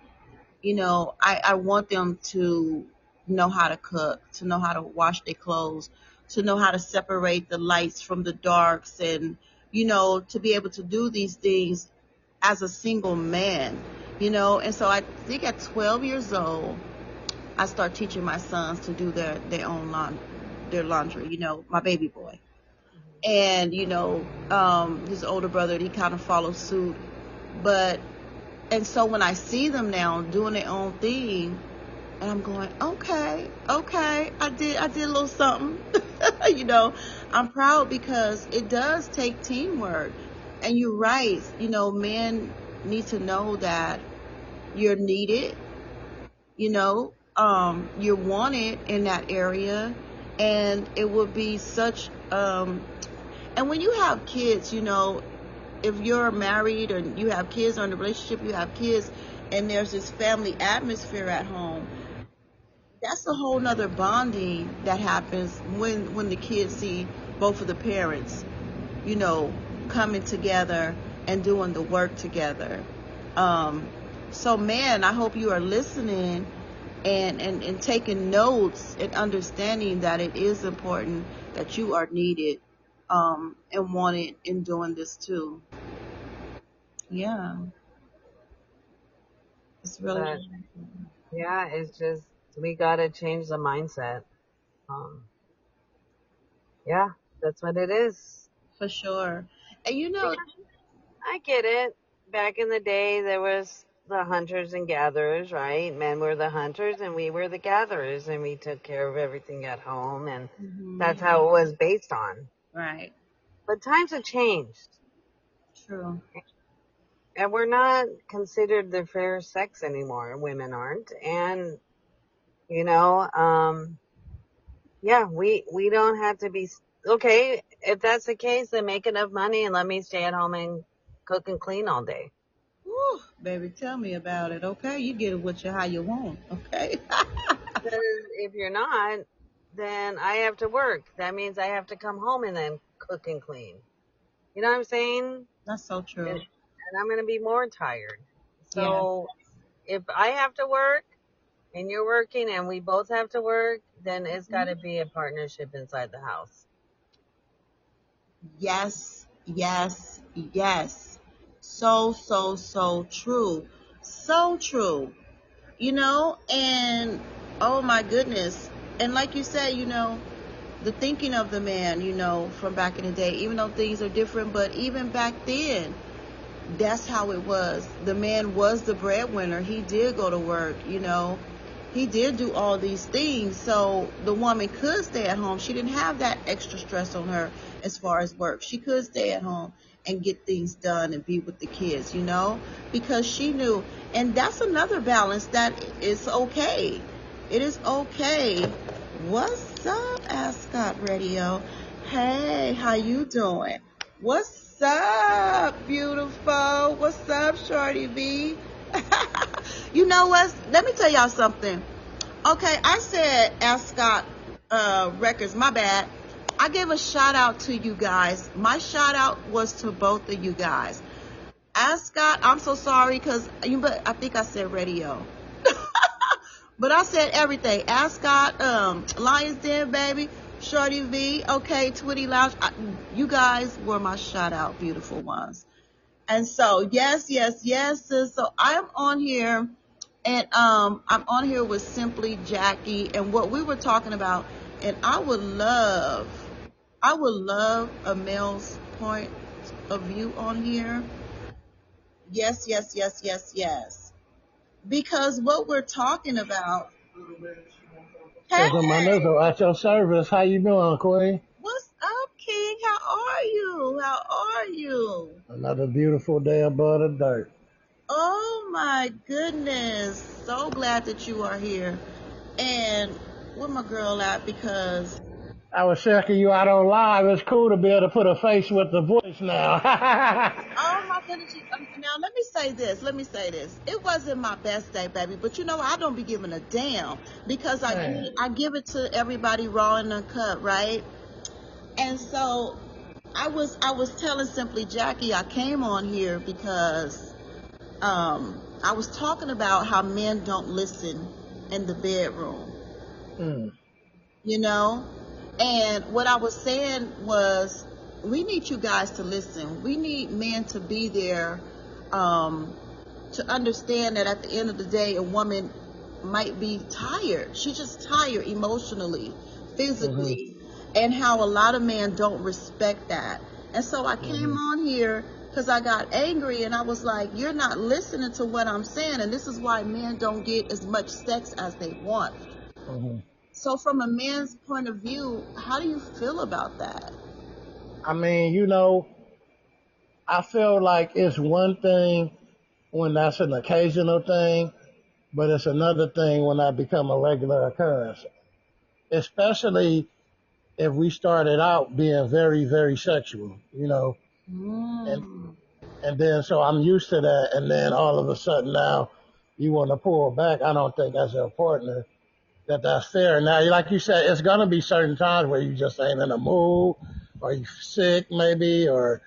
A: I want them to know how to cook, to know how to wash their clothes, to know how to separate the lights from the darks, and, to be able to do these things as a single man, And so I think at 12 years old, I start teaching my sons to do their laundry, my baby boy.
B: Mhm.
A: And, his older brother, he kind of follows suit. But, and so when I see them now doing their own thing, and I'm going, okay, okay, I did a little something. you know, I'm proud because it does take teamwork. And you're right, men need to know that you're needed, you're wanted in that area. And it would be such, and when you have kids, if you're married or you have kids or in a relationship, you have kids, and there's this family atmosphere at home, that's a whole nother bonding that happens when the kids see both of the parents, you know, coming together and doing the work together. Um, so man, I hope you are listening and taking notes and understanding that it is important that you are needed, and wanted in doing this too. Yeah, it's really,
B: But
A: really important.
B: yeah, it's just we got to change the mindset. Um, yeah, that's what it is.
A: For sure. And
B: Because I get it. Back in the day, there was the hunters and gatherers, right? Men were the hunters and we were the gatherers, and we took care of everything at home, and
A: mhm,
B: that's how it was based on.
A: right,
B: But times have changed,
A: true.
B: and we're not considered the fair sex anymore. Women aren't, and you know, um, yeah, we don't have to be. Okay, if that's the case, then make enough money and let me stay at home and cook and clean all day.
A: Whew, baby, tell me about it. Okay, you get it with you how you want. Okay.
B: Because if you're not, then I have to work. That means I have to come home and then cook and clean. You know what I'm saying?
A: That's so
B: And,
A: true.
B: and I'm going to be more tired.
A: Yeah.
B: So if I have to work and you're working and we both have to work, then it's got
A: Mhm.
B: to be a partnership inside the house.
A: Yes, yes, yes. So, so, so true. So true. And oh my goodness. And like you said, the thinking of the man, from back in the day, even though things are different, but even back then, that's how it was. The man was the breadwinner. He did go to work, He did do all these things. So the woman could stay at home. She didn't have that extra stress on her as far as work. She could stay at home and get things done and be with the kids, because she knew. And that's another balance that is okay. It is okay. What's up, Ascot Radio? Hey, how you doing? What's up, beautiful? What's up, Shorty B? You know what? Let me tell y'all something. Okay, I said Ascot Records. My bad. I gave a shout out to you guys. My shout out was to both of you guys. Ascot, I'm so sorry because I think I said radio. But I said everything. Ascot, Lions Den, baby, Shorty V, okay, Twitty Lounge. You guys were my shout out, beautiful ones. And so, yes, yes, yes. So I'm on here, and I'm on here with Simply Jackie, and what we were talking about. And I would love a male's point of view on here. Yes, yes, yes, yes, yes. Because what we're talking about. Hey,
C: Yes, my nigga, at your service. How you doing, Queen?
A: what's up, King? How are you? How are you?
C: Another beautiful day above the dirt.
A: Oh my goodness. So glad that you are here. And where my girl at? Because
C: I was checking you out on live. It's cool to be able to put a face with the voice now.
A: oh my goodness. Now let me say this. Let me say this. It wasn't my best day, baby. But I don't be giving a damn because
C: Man,
A: I give it to everybody raw and uncut, right? And so I was telling Simply Jackie I came on here because I was talking about how men don't listen in the bedroom,
C: mm,
A: you know? And what I was saying was, we need you guys to listen. We need men to be there, um, to understand that at the end of the day, a woman might be tired. She's just tired emotionally,
C: hmm
A: physically, and how a lot of men don't respect that. And so I came
C: hmm
A: on here because I got angry and I was like, you're not listening to what I'm saying. And this is why men don't get as much sex as they want.
C: hmm
A: So from a man's point of view, how do you feel about that?
C: I mean, I feel like it's one thing when that's an occasional thing, but it's another thing when that become a regular occurrence. Especially if we started out being very, very sexual, and
A: Mm.
C: and then so I'm used to that, and then all of a sudden now you want to pull back. I don't think that's a partner that's fair. Now, like you said, it's gonna be certain times where you just ain't in a mood, or you sick maybe, or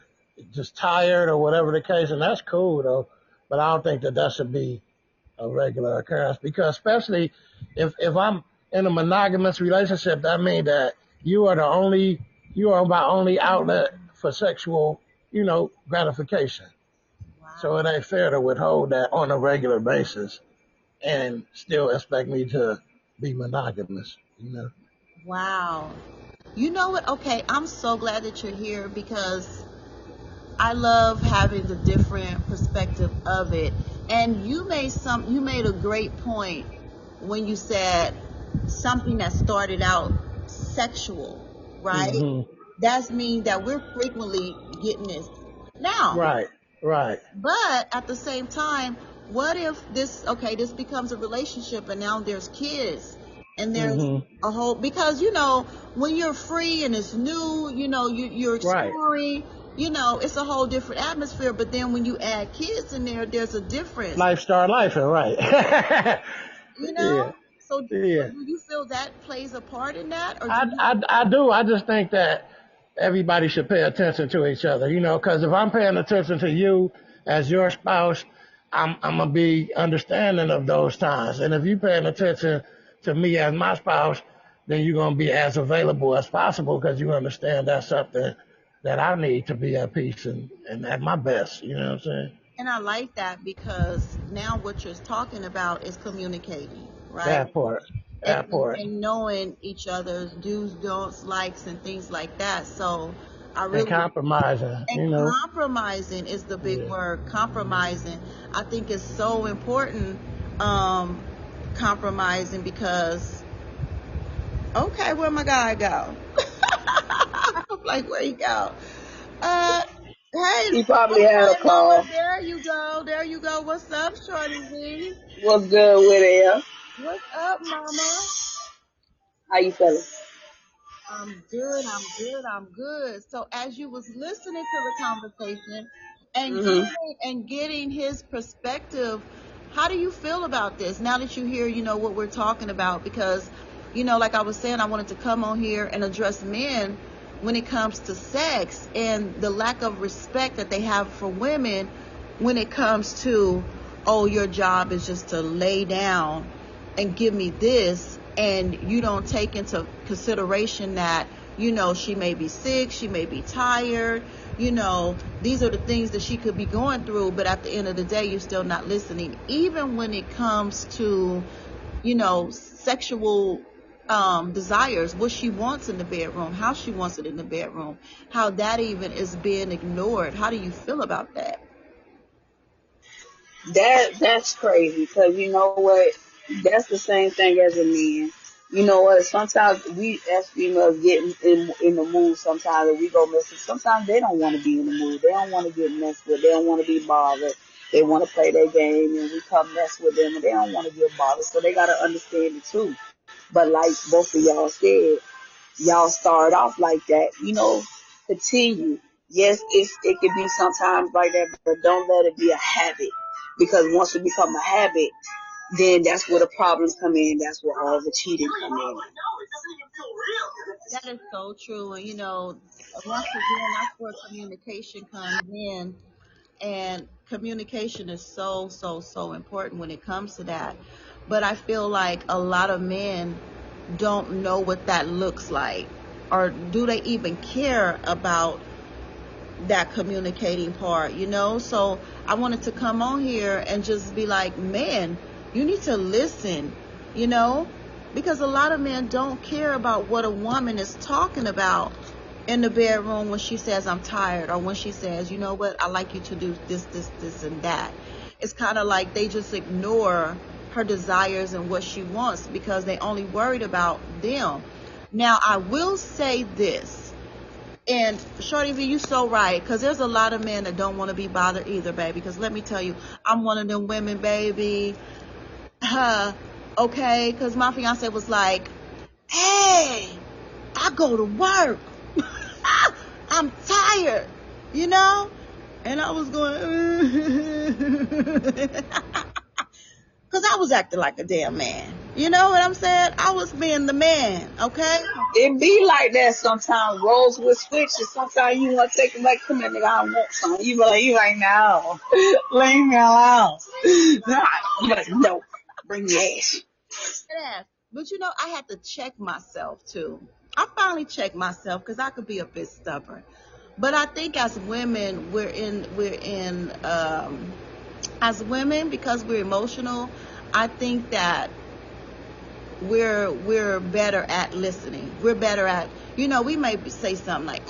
C: just tired, or whatever the case, and that's cool though. But I don't think that should be a regular occurrence because especially if I'm in a monogamous relationship, that means that you are the only you are my only outlet for sexual, gratification. So
A: Wow.
C: it ain't fair to withhold that on a regular basis and still expect me to be monogamous.
A: Wow. You know what? Okay, I'm so glad that you're here because I love having the different perspective of it. And you made a great point when you said something that started out sexual, right?
C: hmm
A: That's mean that we're frequently getting this now.
C: Right, right.
A: But at the same time, what if this becomes a relationship and now there's kids And there's
C: Hmm.
A: a whole, because, when you're free and it's new, you're
C: Right.
A: exploring, it's a whole different atmosphere. But then when you add kids in there, there's a difference,
C: Life start life, right? Yeah,
A: So
C: yeah.
A: do you feel that plays a part in that? Or do
C: I,
A: you,
C: I do. I just think that everybody should pay attention to each other, because if I'm paying attention to you as your spouse, I'm gonna be understanding of those times. And if you paying attention to me as my spouse, then you're gonna be as available as possible because you understand that's something that I need to be at peace and at my best. You know what I'm saying?
A: and I like that, because now what you're talking about is communicating, right?
C: That part.
A: and,
C: That
A: and,
C: part.
A: and knowing each other's do's, don'ts, likes, and things like that. So I
C: And
A: really,
C: compromising,
A: and compromising is the big
C: Yeah.
A: word. Compromising, I think, is so important. Compromising, because, okay, where my guy go? I'm like, where he go? Uh, hey,
D: He probably had a
A: okay, mama,
D: call.
A: there you go, there you go. What's up, Shorty Z?
D: What's good with it?
A: What's up, mama?
D: How you feeling?
A: I'm good, I'm good, I'm good. So as you was listening to the conversation and
D: Hmm.
A: getting his perspective, how do you feel about this now that you hear, what we're talking about? Because, like I was saying, I wanted to come on here and address men when it comes to sex and the lack of respect that they have for women when it comes to, oh, your job is just to lay down and give me this, and you don't take into consideration that, she may be sick, she may be tired, these are the things that she could be going through, but at the end of the day, you're still not listening. Even when it comes to, sexual desires, what she wants in the bedroom, how she wants it in the bedroom, how that even is being ignored. How do you feel about that?
D: That's crazy because you know what? That's the same thing as a man. You know what? Sometimes we as females get in the mood. Sometimes and we go missing. Sometimes they don't want to be in the mood. They don't want to get messed with. They don't want to be bothered. They want to play their game, and we come mess with them, and they don't want to get bothered. So they gotta understand it too. But like both of y'all said, y'all start off like that, continue. Yes, it can be sometimes like that, but don't let it be a habit. Because once it become a habit, then that's where the problems come in. That's where all the cheating come in.
A: That is so true. And, once again, that's where communication comes in. And communication is so, so, so important when it comes to that. But I feel like a lot of men don't know what that looks like. Or do they even care about that communicating part, So I wanted to come on here and just be like, man, you need to listen, because a lot of men don't care about what a woman is talking about in the bedroom when she says I'm tired, or when she says, you know what, I like you to do this, and that. It's kind of like they just ignore her desires and what she wants because they only worried about them. Now, I will say this. And Shorty V, you so right, because there's a lot of men that don't want to be bothered either, baby. Because let me tell you, I'm one of them women, baby. Okay, because my fiance was like, hey, I go to work. I'm tired, And I was going, because I was acting like a damn man. You know what I'm saying? I was being the man, okay?
D: It be like that sometimes. Roles will switch, and sometimes you want to take it like, come here, nigga, I want some. You be like, no, leave me alone. Nah, I'm like, no, bring your ass.
A: Yeah. But I had to check myself too. I finally checked myself because I could be a bit stubborn. But I think as women, as women, because we're emotional, I think that we're better at listening. We're better at, we may say something like,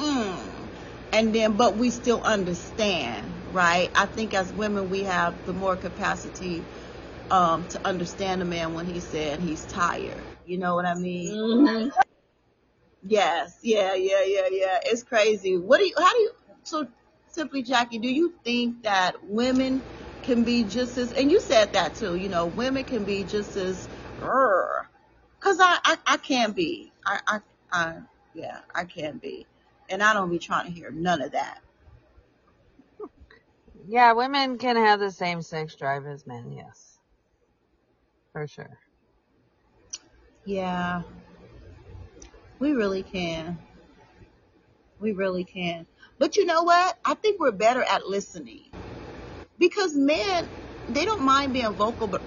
A: and then, but we still understand, right? I think as women, we have the more capacity to understand a man when he said he's tired. You know what I mean?
D: Mm-hmm.
A: Yes. Yeah. It's crazy. So Simply Jackie, do you think that women can be just as, and you said that too, women can be just as, Cause I can be. Yeah, I can be. And I don't be trying to hear none of that.
B: Yeah, women can have the same sex drive as men, yes. For sure.
A: Yeah, we really can. We really can. But you know what? I think we're better at listening. Because men, they don't mind being vocal, but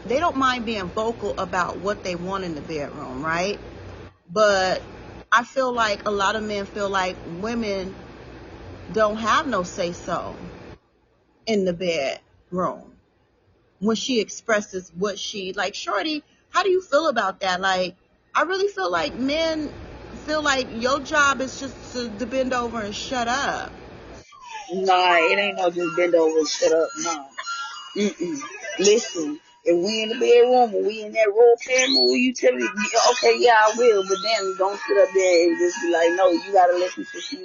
A: they don't mind being vocal about what they want in the bedroom, right? But I feel like a lot of men feel like women don't have no say so in the bedroom when she expresses what she like. Shorty, how do you feel about that? Like, I really feel like men feel like your job is just to bend over and shut up.
D: Nah, it ain't no just bend over and shut up. Nah. Mm-mm. Listen, if we in the bedroom or we in that role play movie, you tell me, yeah, okay, yeah, I will, but then don't sit up there and just be like, no, you gotta listen to she.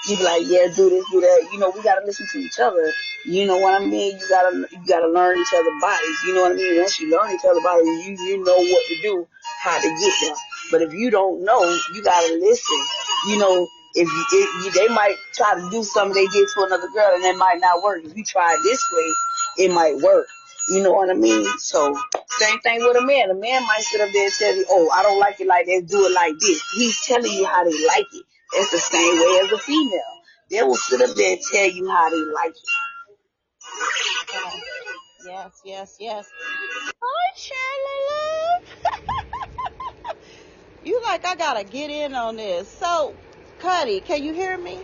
D: You be like, yeah, do this, do that. You know, we gotta listen to each other. You know what I mean? You gotta learn each other's bodies. You know what I mean? Once you learn each other's bodies, you know what to do, how to get there. But if you don't know, you gotta listen. You know, they might try to do something they did to another girl and it might not work. If you try it this way, it might work. You know what I mean? So same thing with a man. A man might sit up there and tell you, "Oh, I don't like it like that. Do it like this." He's telling you how they like it. That's the same way as a female. They will sit up there and tell you how they like it.
A: Yes, yes, yes. Hi, Charlotte. You like, I gotta get in on this. So, Cuddy, can you hear me?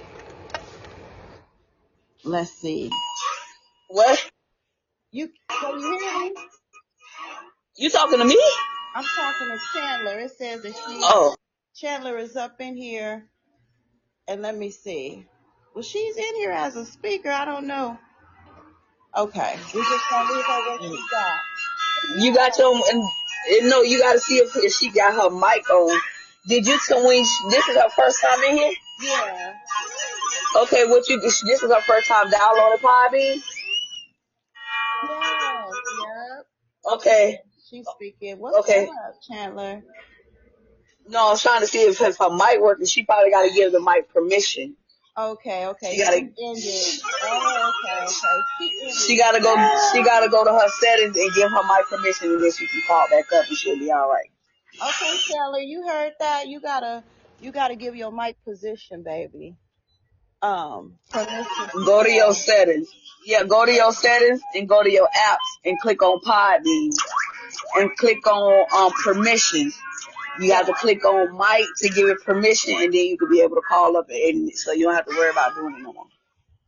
A: Let's see.
D: What?
A: Can you hear me?
D: You talking to me?
A: I'm talking to Chandler. It says that
D: Oh,
A: Chandler is up in here, and let me see. Well, she's in here as a speaker. I don't know. Okay, we're just gonna leave her what she got.
D: you got your no. You got to see if she got her mic on. Did you tell when this is her first time in here?
A: Yeah.
D: Okay, this is her first time downloading Podbean?
A: Yes. Yep.
D: Okay,
A: She's speaking. What's
D: okay.
A: up, Chandler?
D: No, I was trying to see if her mic working. She probably got to give the mic permission.
A: Okay.
D: She
A: Okay.
D: gotta,
A: She ended. Oh, okay. Okay. She
D: she
A: ended.
D: gotta go, she gotta go to her settings and give her mic permission, and then she can call back up, and she'll be all right.
A: Okay, Chandler, you heard that? You gotta give your mic position, baby. Permission to
D: Go to your
A: talk.
D: settings. Yeah, go to your settings and go to your apps and click on Podbean and click on permissions. You have to click on mic to give it permission, and then you can be able to call up, and so you don't have to worry about doing it no more.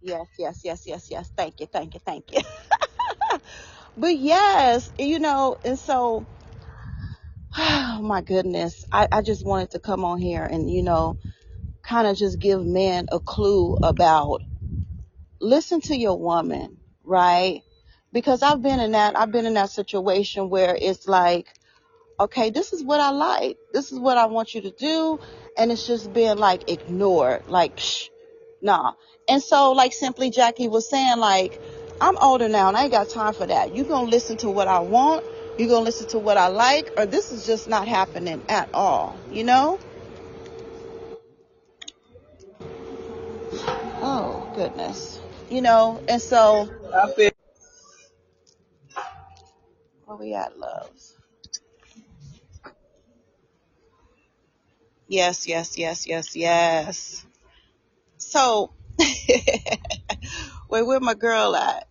A: Yes, yes, yes, yes, yes. Thank you, thank you, thank you. But yes, and so, oh my goodness, I just wanted to come on here and, kind of just give men a clue about listen to your woman, right? Because I've been in that situation where it's like, okay, this is what I like. This is what I want you to do. And it's just being like ignored, like, psh, nah. And so, like Simply Jackie was saying, like, I'm older now and I ain't got time for that. You gonna listen to what I want, you gonna listen to what I like, or this is just not happening at all, you know? Oh, goodness. And so,
D: I feel
A: where we at, loves? Yes, yes, yes, yes, yes. So, wait, where my girl at?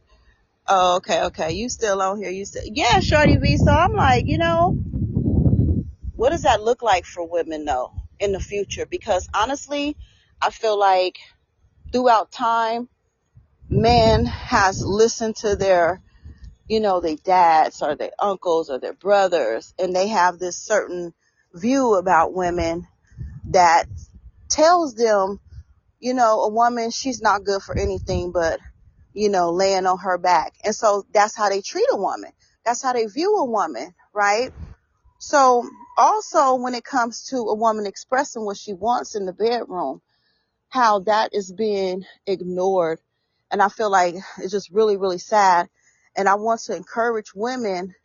A: Oh, okay, okay. You still on here? Yeah, Shorty V. So I'm like, what does that look like for women though in the future? Because honestly, I feel like throughout time, men has listened to their dads or their uncles or their brothers, and they have this certain view about women that tells them, a woman, she's not good for anything but, laying on her back. And so that's how they treat a woman. That's how they view a woman, right? So also when it comes to a woman expressing what she wants in the bedroom, how that is being ignored. And I feel like it's just really, really sad. And I want to encourage women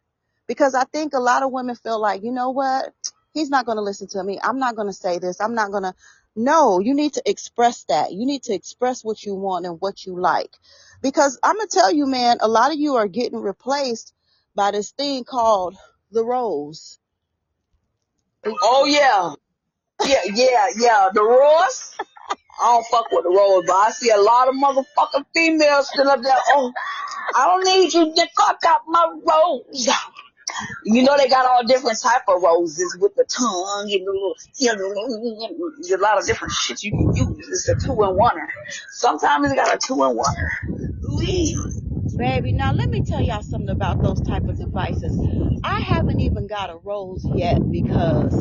A: because I think a lot of women feel like, you know what? He's not going to listen to me. I'm not going to say this. I'm not going to. No, you need to express that. You need to express what you want and what you like. Because I'm going to tell you, man, a lot of you are getting replaced by this thing called the rose.
D: Oh yeah. Yeah. The Ross. I don't fuck with the Ross, but I see a lot of motherfucking females still up there. Oh, I don't need you to cut out my rose. You know they got all different type of roses with the tongue and the little, there's a lot of different shit you can use. It's a 2-in-1er. Sometimes it got a 2-in-1er.
A: Baby, now let me tell y'all something about those type of devices. I haven't even got a rose yet because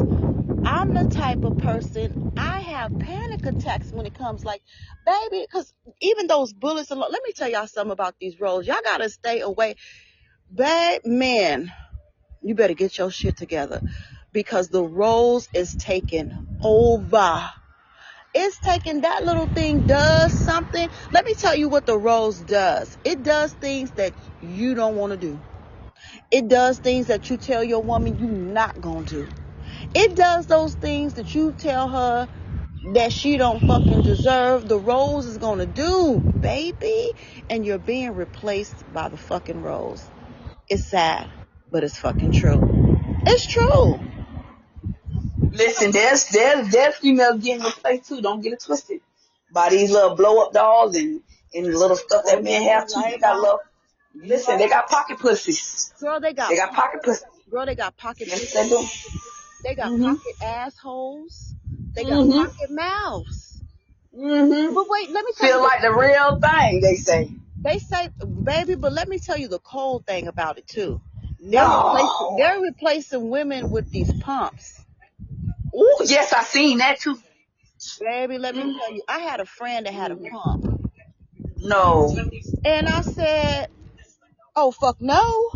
A: I'm the type of person, I have panic attacks when it comes like, baby, because even those bullets, let me tell y'all something about these roses. Y'all got to stay away. Man, you better get your shit together because the rose is taking over. It's taking, that little thing does something. Let me tell you what the rose does. It does things that you don't want to do. It does things that you tell your woman you're not going to do. It does those things that you tell her that she don't fucking deserve. The rose is going to do, baby. And you're being replaced by the fucking rose. It's sad, but it's fucking true. It's true.
D: Listen, there's females getting replaced too. Don't get it twisted by these little blow up dolls and the little stuff that men have too. They got little. Listen, they got pocket pussies.
A: Girl, they got
D: pocket pussies.
A: Girl, they got pocket
D: Yes,
A: pussies.
D: they do.
A: They got pocket assholes. They got pocket mouths. But wait, let me tell you.
D: Feel like the real thing, they say.
A: They say, baby, but let me tell you the cold thing about it too.
D: No.
A: They're replacing women with these pumps.
D: Ooh, yes, I seen that too.
A: Baby, let me tell you, I had a friend that had a pump.
D: No.
A: And I said, oh, fuck no.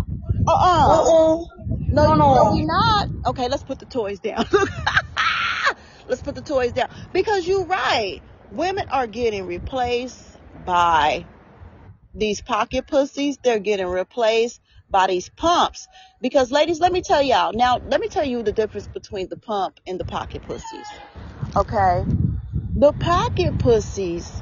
A: No, we not. Okay, let's put the toys down. Let's put the toys down. Because you're right. Women are getting replaced by these pocket pussies. They're getting replaced by these pumps. Because, ladies, let me tell y'all. Now, let me tell you the difference between the pump and the pocket pussies. Okay? The pocket pussies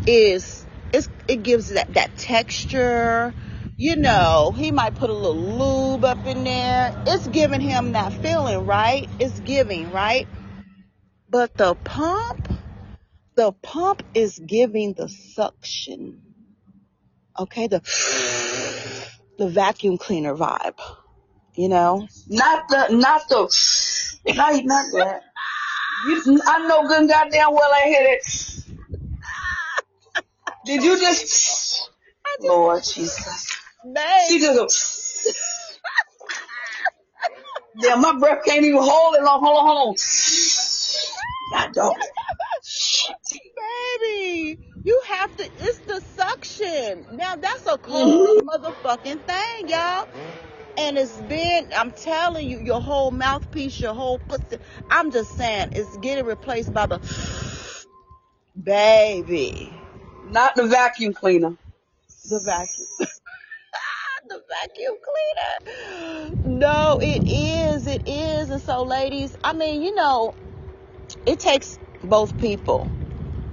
A: it gives that texture. You know, he might put a little lube up in there. It's giving him that feeling, right? It's giving, right? But the pump is giving the suction. Okay, the vacuum cleaner vibe. You know?
D: Not that. I know good and goddamn well I hit it. Did you just? Lord Jesus.
A: Babe.
D: She just. Damn, my breath can't even hold it long. Hold on. God dog.
A: Baby, you have to, it's the suction. Now, that's a cold motherfucking thing, y'all. And it's been, I'm telling you, your whole mouthpiece, your whole pussy. I'm just saying, it's getting replaced by the baby.
D: Not the vacuum cleaner.
A: The vacuum. The vacuum cleaner. No, it is. And so, ladies, I mean, you know, it takes both people,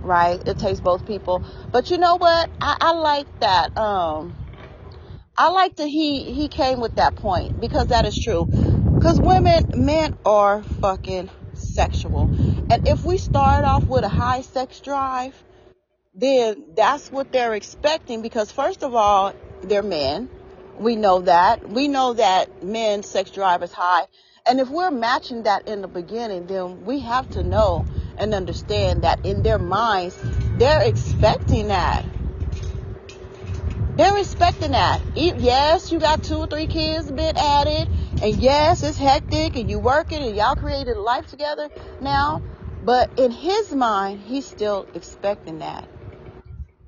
A: right? It takes both people. But you know what? I like that. I like that he came with that point because that is true. Because men are fucking sexual. And if we start off with a high sex drive, then that's what they're expecting because first of all, they're men. We know that. We know that men's sex drive is high. And if we're matching that in the beginning, then we have to know and understand that in their minds, they're expecting that. They're expecting that. Yes, you got 2 or 3 kids been added. And yes, it's hectic and you working and y'all created a life together now. But in his mind, he's still expecting that.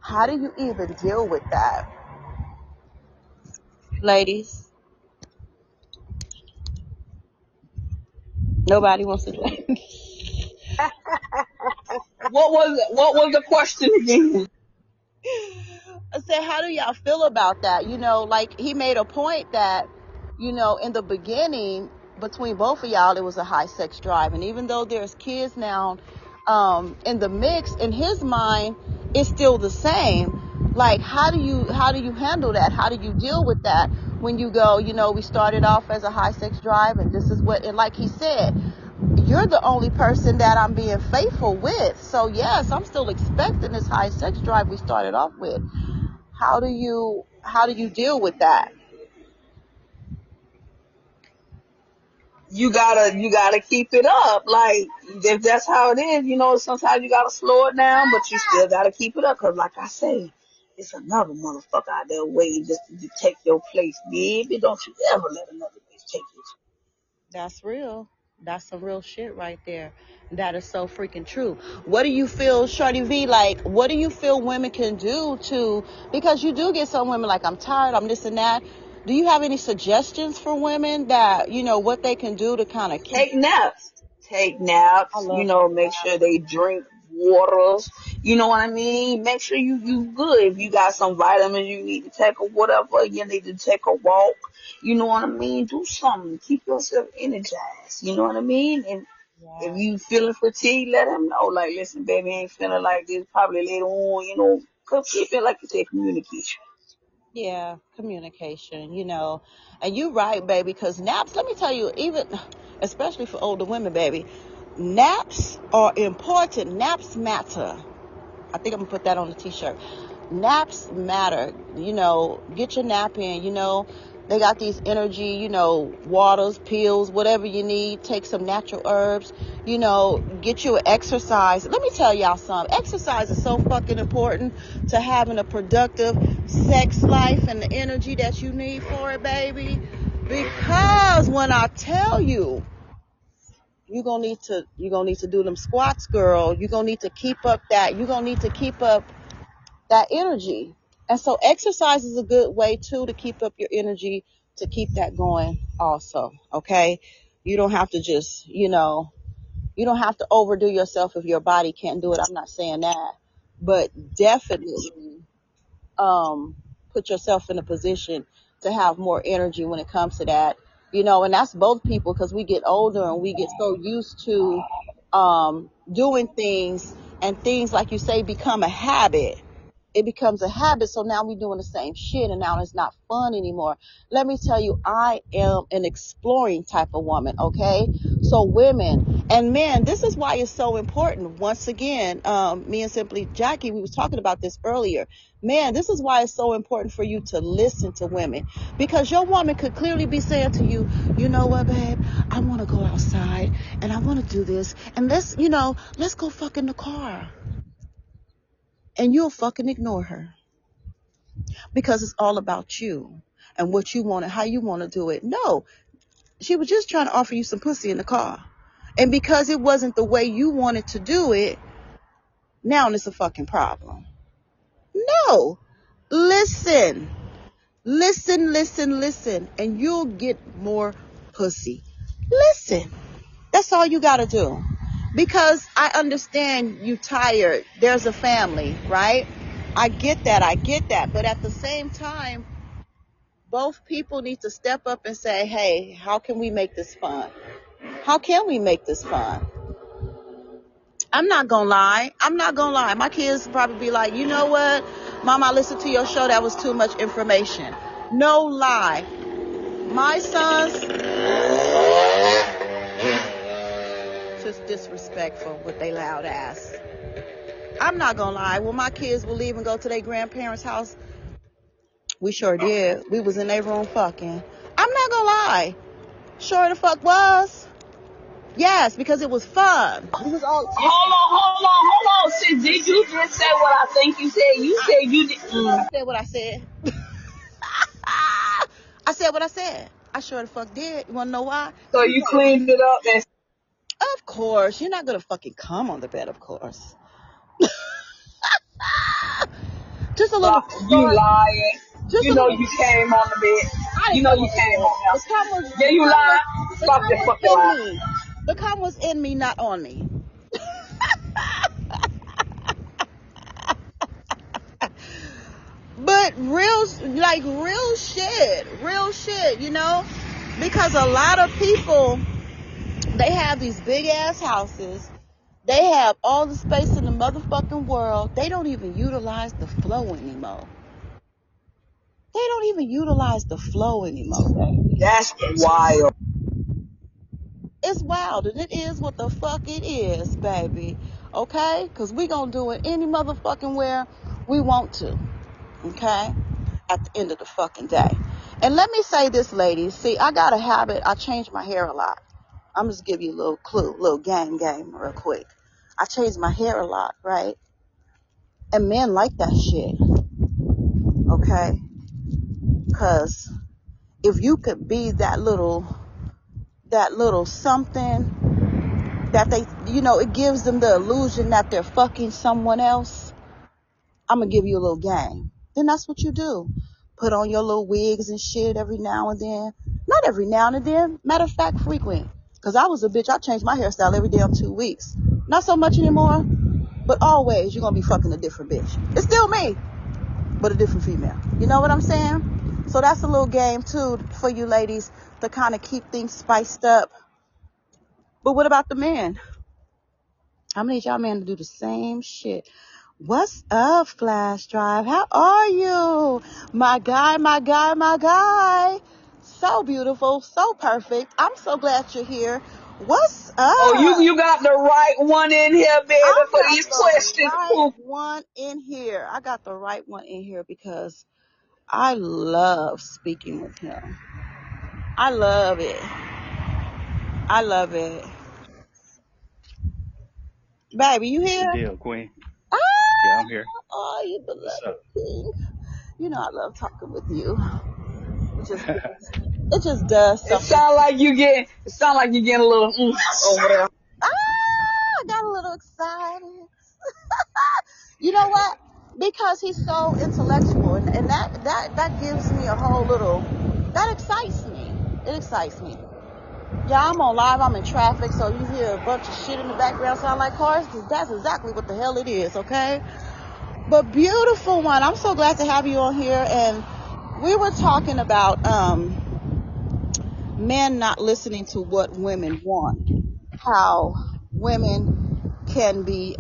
A: How do you even deal with that? Ladies? Nobody wants to say.
D: What was the question again?
A: I said, how do y'all feel about that? You know, like he made a point that, you know, in the beginning, between both of y'all, it was a high sex drive. And even though there's kids now in the mix, in his mind, it's still the same. Like, how do you handle that? How do you deal with that when you go, we started off as a high sex drive, and this is what, and like he said, you're the only person that I'm being faithful with. So yes, I'm still expecting this high sex drive we started off with. How do you deal with that?
D: You gotta keep it up. Like, if that's how it is, sometimes you gotta slow it down, but you still gotta keep it up. Cause like I say, it's another motherfucker out there waiting just to take your place, baby. Don't you ever let another bitch take your place.
A: That's real. That's some real shit right there. That is so freaking true. What do you feel, Shorty V, like, what do you feel women can do because you do get some women like, I'm tired, I'm this and that. Do you have any suggestions for women that, what they can do to kind of
D: Take naps.
A: I love taking
D: Make sure they drink waters. You know what I mean? Make sure you good. If you got some vitamins you need to take or whatever, you need to take a walk. You know what I mean? Do something. Keep yourself energized. You know what I mean? And if
A: Yeah.
D: you feeling fatigued, let them know. Like, listen, baby, I ain't feeling like this. Probably later on, cause it feel like you say communication.
A: Yeah, communication, and you're right, baby, because naps, let me tell you, even, especially for older women, baby, naps are important. Naps matter. I think I'm gonna put that on the t-shirt. Naps matter. Get your nap in. They got these energy, waters, pills, whatever you need. Take some natural herbs. Get you an exercise. Let me tell y'all something. Exercise is so fucking important to having a productive sex life and the energy that you need for it, baby. Because when I tell you, you're gonna need to do them squats, girl. You're gonna need to keep up that energy. And so exercise is a good way too to keep up your energy, to keep that going also. Okay. You don't have to just, you don't have to overdo yourself if your body can't do it. I'm not saying that, but definitely, put yourself in a position to have more energy when it comes to that, and that's both people, because we get older and we get so used to, doing things, and things, like you say, become a habit. It becomes a habit. So now we're doing the same shit, and now it's not fun anymore. Let me tell you, I am an exploring type of woman. Okay. So women and men, this is why it's so important. Once again, me and Simply Jackie, we was talking about this earlier. Man, this is why it's so important for you to listen to women, because your woman could clearly be saying to you, you know what, babe, I want to go outside and I want to do this, and let's go fuck in the car. And you'll fucking ignore her, because it's all about you and what you want and how you want to do it. No, she was just trying to offer you some pussy in the car. And because it wasn't the way you wanted to do it, now it's a fucking problem. No. Listen. Listen, and you'll get more pussy. Listen. That's all you got to do. Because I understand you tired. There's a family, right? I get that. But at the same time, both people need to step up and say, hey, how can we make this fun? How can we make this fun? I'm not gonna lie. My kids probably be like, you know what? Mom, I listened to your show. That was too much information. No lie. My sons, just disrespectful with their loud ass. I'm not gonna lie. When my kids will leave and go to their grandparents' house, we sure did. We was in their room fucking. I'm not gonna lie. Sure the fuck was. Yes, because it was fun. We was all.
D: Hold on. Sis, did you just say what I think you said? You said you did.
A: I said what I said. I said what I said. I sure the fuck did. You wanna know why?
D: So you cleaned it up and
A: Of course. You're not gonna fucking come on the bed, of course. Just a little.
D: you lying.
A: Just
D: You
A: a
D: know
A: little.
D: you came on the bed.
A: I
D: You
A: didn't
D: know
A: come
D: you
A: on the
D: came
A: bed.
D: on
A: The cum
D: now.
A: was.
D: Yeah, you lying. Stop the fucking
A: In
D: lie.
A: me. The cum was in me, not on me. But real shit, Because a lot of people, they have these big ass houses. They have all the space in the motherfucking world. They don't even utilize the flow anymore. They don't even utilize the flow anymore, baby.
D: That's wild.
A: It's wild, and it is what the fuck it is, baby. Okay? Because we gonna do it any motherfucking where we want to. Okay? At the end of the fucking day. And let me say this, ladies. See, I got a habit. I change my hair a lot. I'm just give you a little clue, little game real quick. I change my hair a lot, right? And men like that shit. Okay? Because if you could be that little something that they, it gives them the illusion that they're fucking someone else. I'm gonna give you a little game. Then that's what you do. Put on your little wigs and shit every now and then. Not every now and then. Matter of fact, frequent. Because I was a bitch. I changed my hairstyle every damn 2 weeks. Not so much anymore. But always, you're gonna be fucking a different bitch. It's still me, but a different female. You know what I'm saying? So that's a little game, too, for you ladies to kind of keep things spiced up. But what about the men? How many of y'all men to do the same shit? What's up, Flash Drive? How are you? My guy, my guy, my guy. So beautiful, so perfect. I'm so glad you're here. What's up?
D: Oh, you got the right one in here, baby, for these questions.
A: Right one in here. I got the right one in here because I love speaking with him. I love it. I love it. Baby, you here?
E: The deal, Queen.
A: Ah,
E: Yeah, I'm here.
A: oh, you
E: What's
A: beloved
E: up?
A: king. You know I love talking with you. It just does something.
D: It sound like you getting a little over there.
A: I got a little excited. You know what? Because he's so intellectual, and that gives me a whole little, that excites me. It excites me. Yeah, I'm on live. I'm in traffic, so you hear a bunch of shit in the background sound like cars, because that's exactly what the hell it is, okay? But beautiful one, I'm so glad to have you on here. And we were talking about men not listening to what women want, how women can be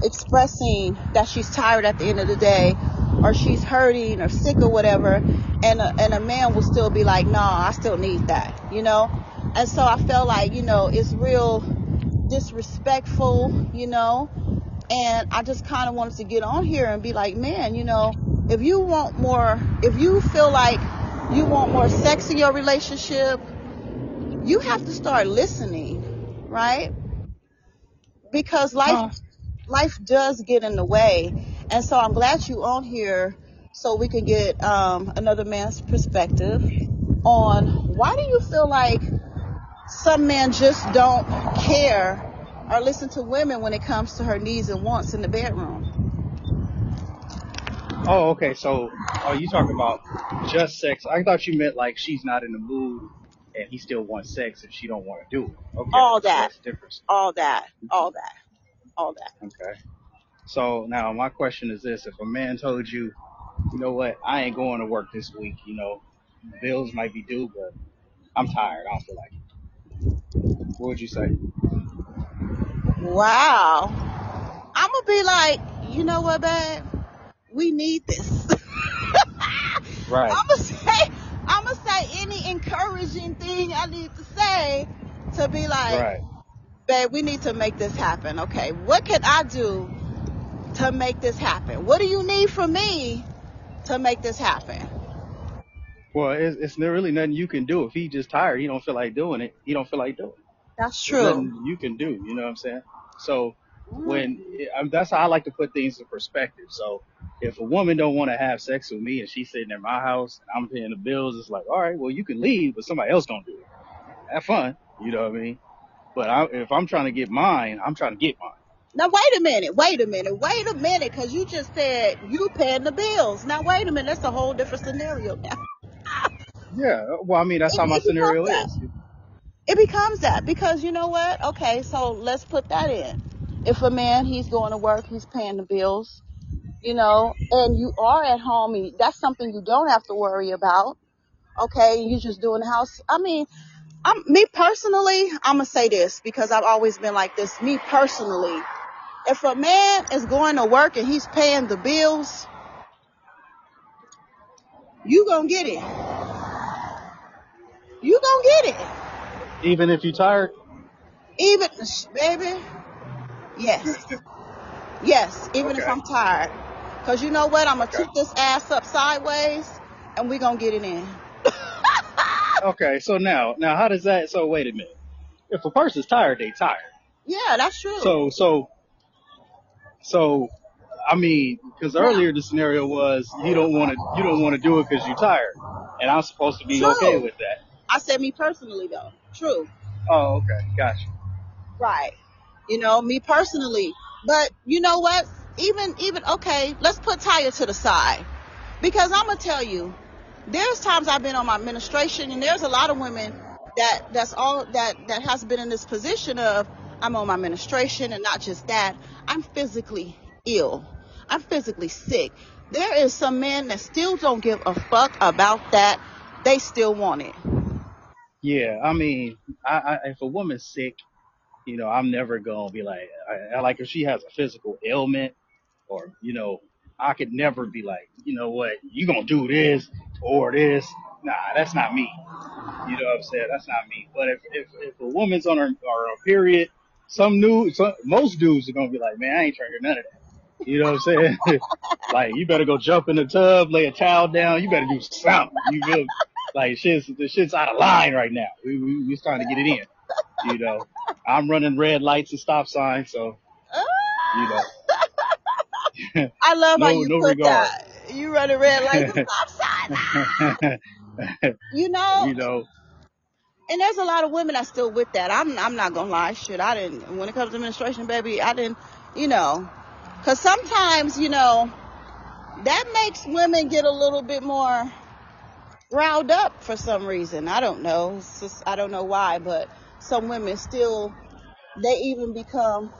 A: expressing that she's tired at the end of the day, or she's hurting or sick or whatever, and a man will still be like, nah, I still need that, and so I felt like, it's real disrespectful, and I just kind of wanted to get on here and be like, man, if you feel like you want more sex in your relationship, you have to start listening, right? Because life does get in the way. And so I'm glad you on here so we can get another man's perspective on why do you feel like some men just don't care or listen to women when it comes to her needs and wants in the bedroom.
E: Oh, okay. So, are you talking about just sex? I thought you meant like she's not in the mood and he still wants sex if she don't want to do it. Okay,
A: All
E: so
A: that.
E: that's different. Okay. So now my question is this: if a man told you, you know what, I ain't going to work this week, bills might be due, but I'm tired, I don't feel like it. What would you say?
A: Wow. I'm gonna be like, you know what, babe? We need this.
E: Right.
A: I'm gonna say any encouraging thing I need to say to be like,
E: Right.
A: babe, we need to make this happen. Okay, what can I do to make this happen? What do you need from me to make this happen?
E: Well, it's really nothing you can do. If he just tired, he don't feel like doing it. He don't feel like doing it.
A: That's
E: There's
A: true.
E: nothing you can do. You know what I'm saying? So that's how I like to put things in perspective. So if a woman don't want to have sex with me and she's sitting in my house and I'm paying the bills, it's like, all right, well, you can leave, but somebody else gonna do it. Have fun. You know what I mean? But if I'm trying to get mine, I'm trying to get mine.
A: Now, wait a minute, because you just said you paying the bills. Now, wait a minute, that's a whole different scenario now.
E: Yeah, well, I mean, that's how my scenario is.
A: It becomes that because you know what? Okay, so let's put that in. If a man, he's going to work, he's paying the bills, and you are at home, that's something you don't have to worry about. okay, and you just doing the house. I mean, me personally, I'm gonna say this because I've always been like this. Me personally, if a man is going to work and he's paying the bills, you gonna get it. You gonna get it.
E: Even if you're tired?
A: Even, baby, yes. Yes, even if
E: Okay.
A: I'm tired. Because you know what? I'm going to
E: Okay.
A: tip this ass up sideways and we going to get it in.
E: Okay. So now how does that, so wait a minute. If a person's tired, they tired.
A: Yeah, that's true.
E: So, I mean, because
A: Now,
E: earlier the scenario was you don't want to do it because you're tired, and I'm supposed to be okay
A: true.
E: with that.
A: I said me personally, though. True.
E: Oh, okay, gotcha.
A: Right. You know, me personally. But you know what? Even, okay, let's put Taya to the side. Because I'm going to tell you, there's times I've been on my administration and there's a lot of women that has been in this position of I'm on my administration, and not just that, I'm physically ill. I'm physically sick. There is some men that still don't give a fuck about that. They still want it.
E: Yeah, I mean, if a woman's sick, I'm never gonna be like, like if she has a physical ailment, or I could never be like, you know what, you gonna do this or this. Nah, that's not me. You know what I'm saying? That's not me. But if a woman's on her period, most dudes are gonna be like, man, I ain't trying to hear none of that. You know what I'm saying? Like, you better go jump in the tub, lay a towel down. You better do something. You feel like the shit's out of line right now. We trying to get it in. I'm running red lights and stop signs, so you know,
A: I love how
E: no
A: you put
E: regard.
A: that. You run a red light and stop sign. You know,
E: You know,
A: and there's a lot of women that's still with that. I'm not gonna lie, shit. I didn't. When it comes to administration, baby, I didn't. Because sometimes that makes women get a little bit more riled up for some reason. I don't know. It's just, I don't know why, but some women still, they even become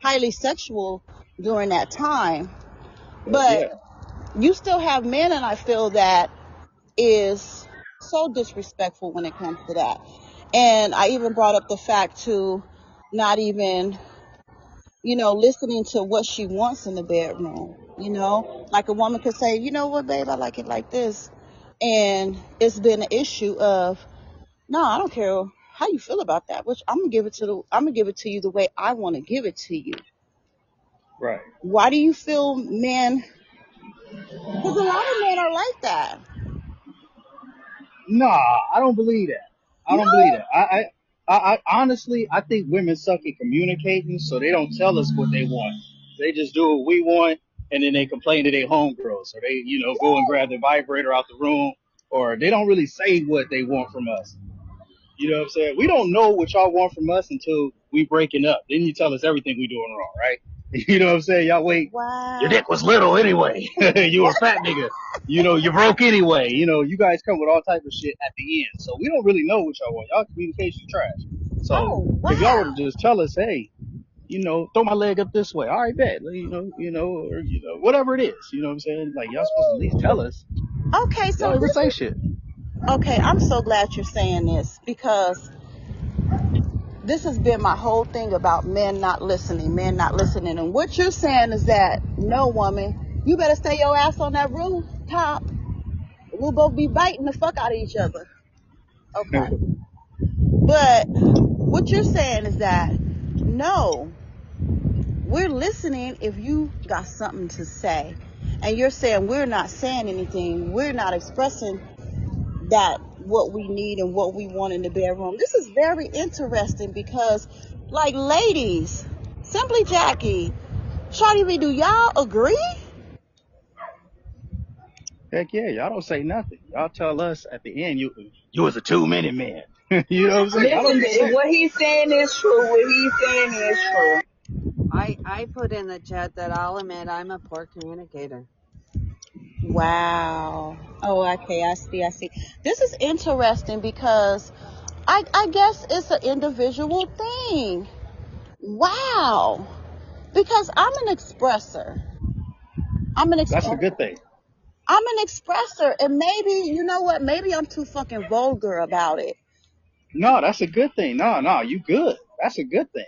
A: highly sexual during that time. But
E: yeah,
A: you still have men, and I feel that is so disrespectful when it comes to that. And I even brought up the fact to not even, listening to what she wants in the bedroom. Like a woman could say, you know what, babe, I like it like this. And it's been an issue of, no, I don't care how you feel about that, which I'm gonna give it to you the way I want to give it to you.
E: right.
A: Why do you feel men? Because a lot of men are like that.
E: Nah, I don't believe that. I
A: No.
E: don't believe that. I honestly, I think women suck at communicating, so they don't tell us what they want. They just do what we want, and then they complain to their homegirls, or they, go and grab the vibrator out the room, or they don't really say what they want from us. You know what I'm saying? We don't know what y'all want from us until we breaking up. Then you tell us everything we doing wrong, right? You know what I'm saying? Y'all wait. Your
A: Wow.
E: dick was little anyway. You were a fat nigga. You broke anyway. You guys come with all type of shit at the end. So we don't really know what y'all want. Y'all communication trash. So
A: Oh,
E: if y'all were to
A: wow.
E: just tell us, hey, throw my leg up this way. All right, bet. Or whatever it is. You know what I'm saying? Like, y'all supposed to at least tell us.
A: Okay,
E: Y'all
A: so
E: never say shit.
A: okay, I'm so glad you're saying this, because this has been my whole thing about men not listening. And what you're saying is that, no, woman, you better stay your ass on that rooftop. We'll both be biting the fuck out of each other. Okay. But what you're saying is that, no, we're listening if you got something to say. And you're saying we're not saying anything. We're not expressing that what we need and what we want in the bedroom. This is very interesting because, like, ladies, Simply Jackie, Shawty V, do y'all agree?
E: Heck yeah, y'all don't say nothing. Y'all tell us at the end, you was a 2-minute man. You know what I'm saying? Y'all don't
D: Listen,
E: even say it.
D: what he's saying is true. What he's saying is true.
B: I put in the chat that I'll admit I'm a poor communicator.
A: Wow. Oh, okay, I see. This is interesting because I guess it's an individual thing. Wow. Because I'm an expresser.
E: That's a good thing.
A: I'm an expressor, and maybe, you know what? Maybe I'm too fucking vulgar about it.
E: No, that's a good thing. No, you good. That's a good thing.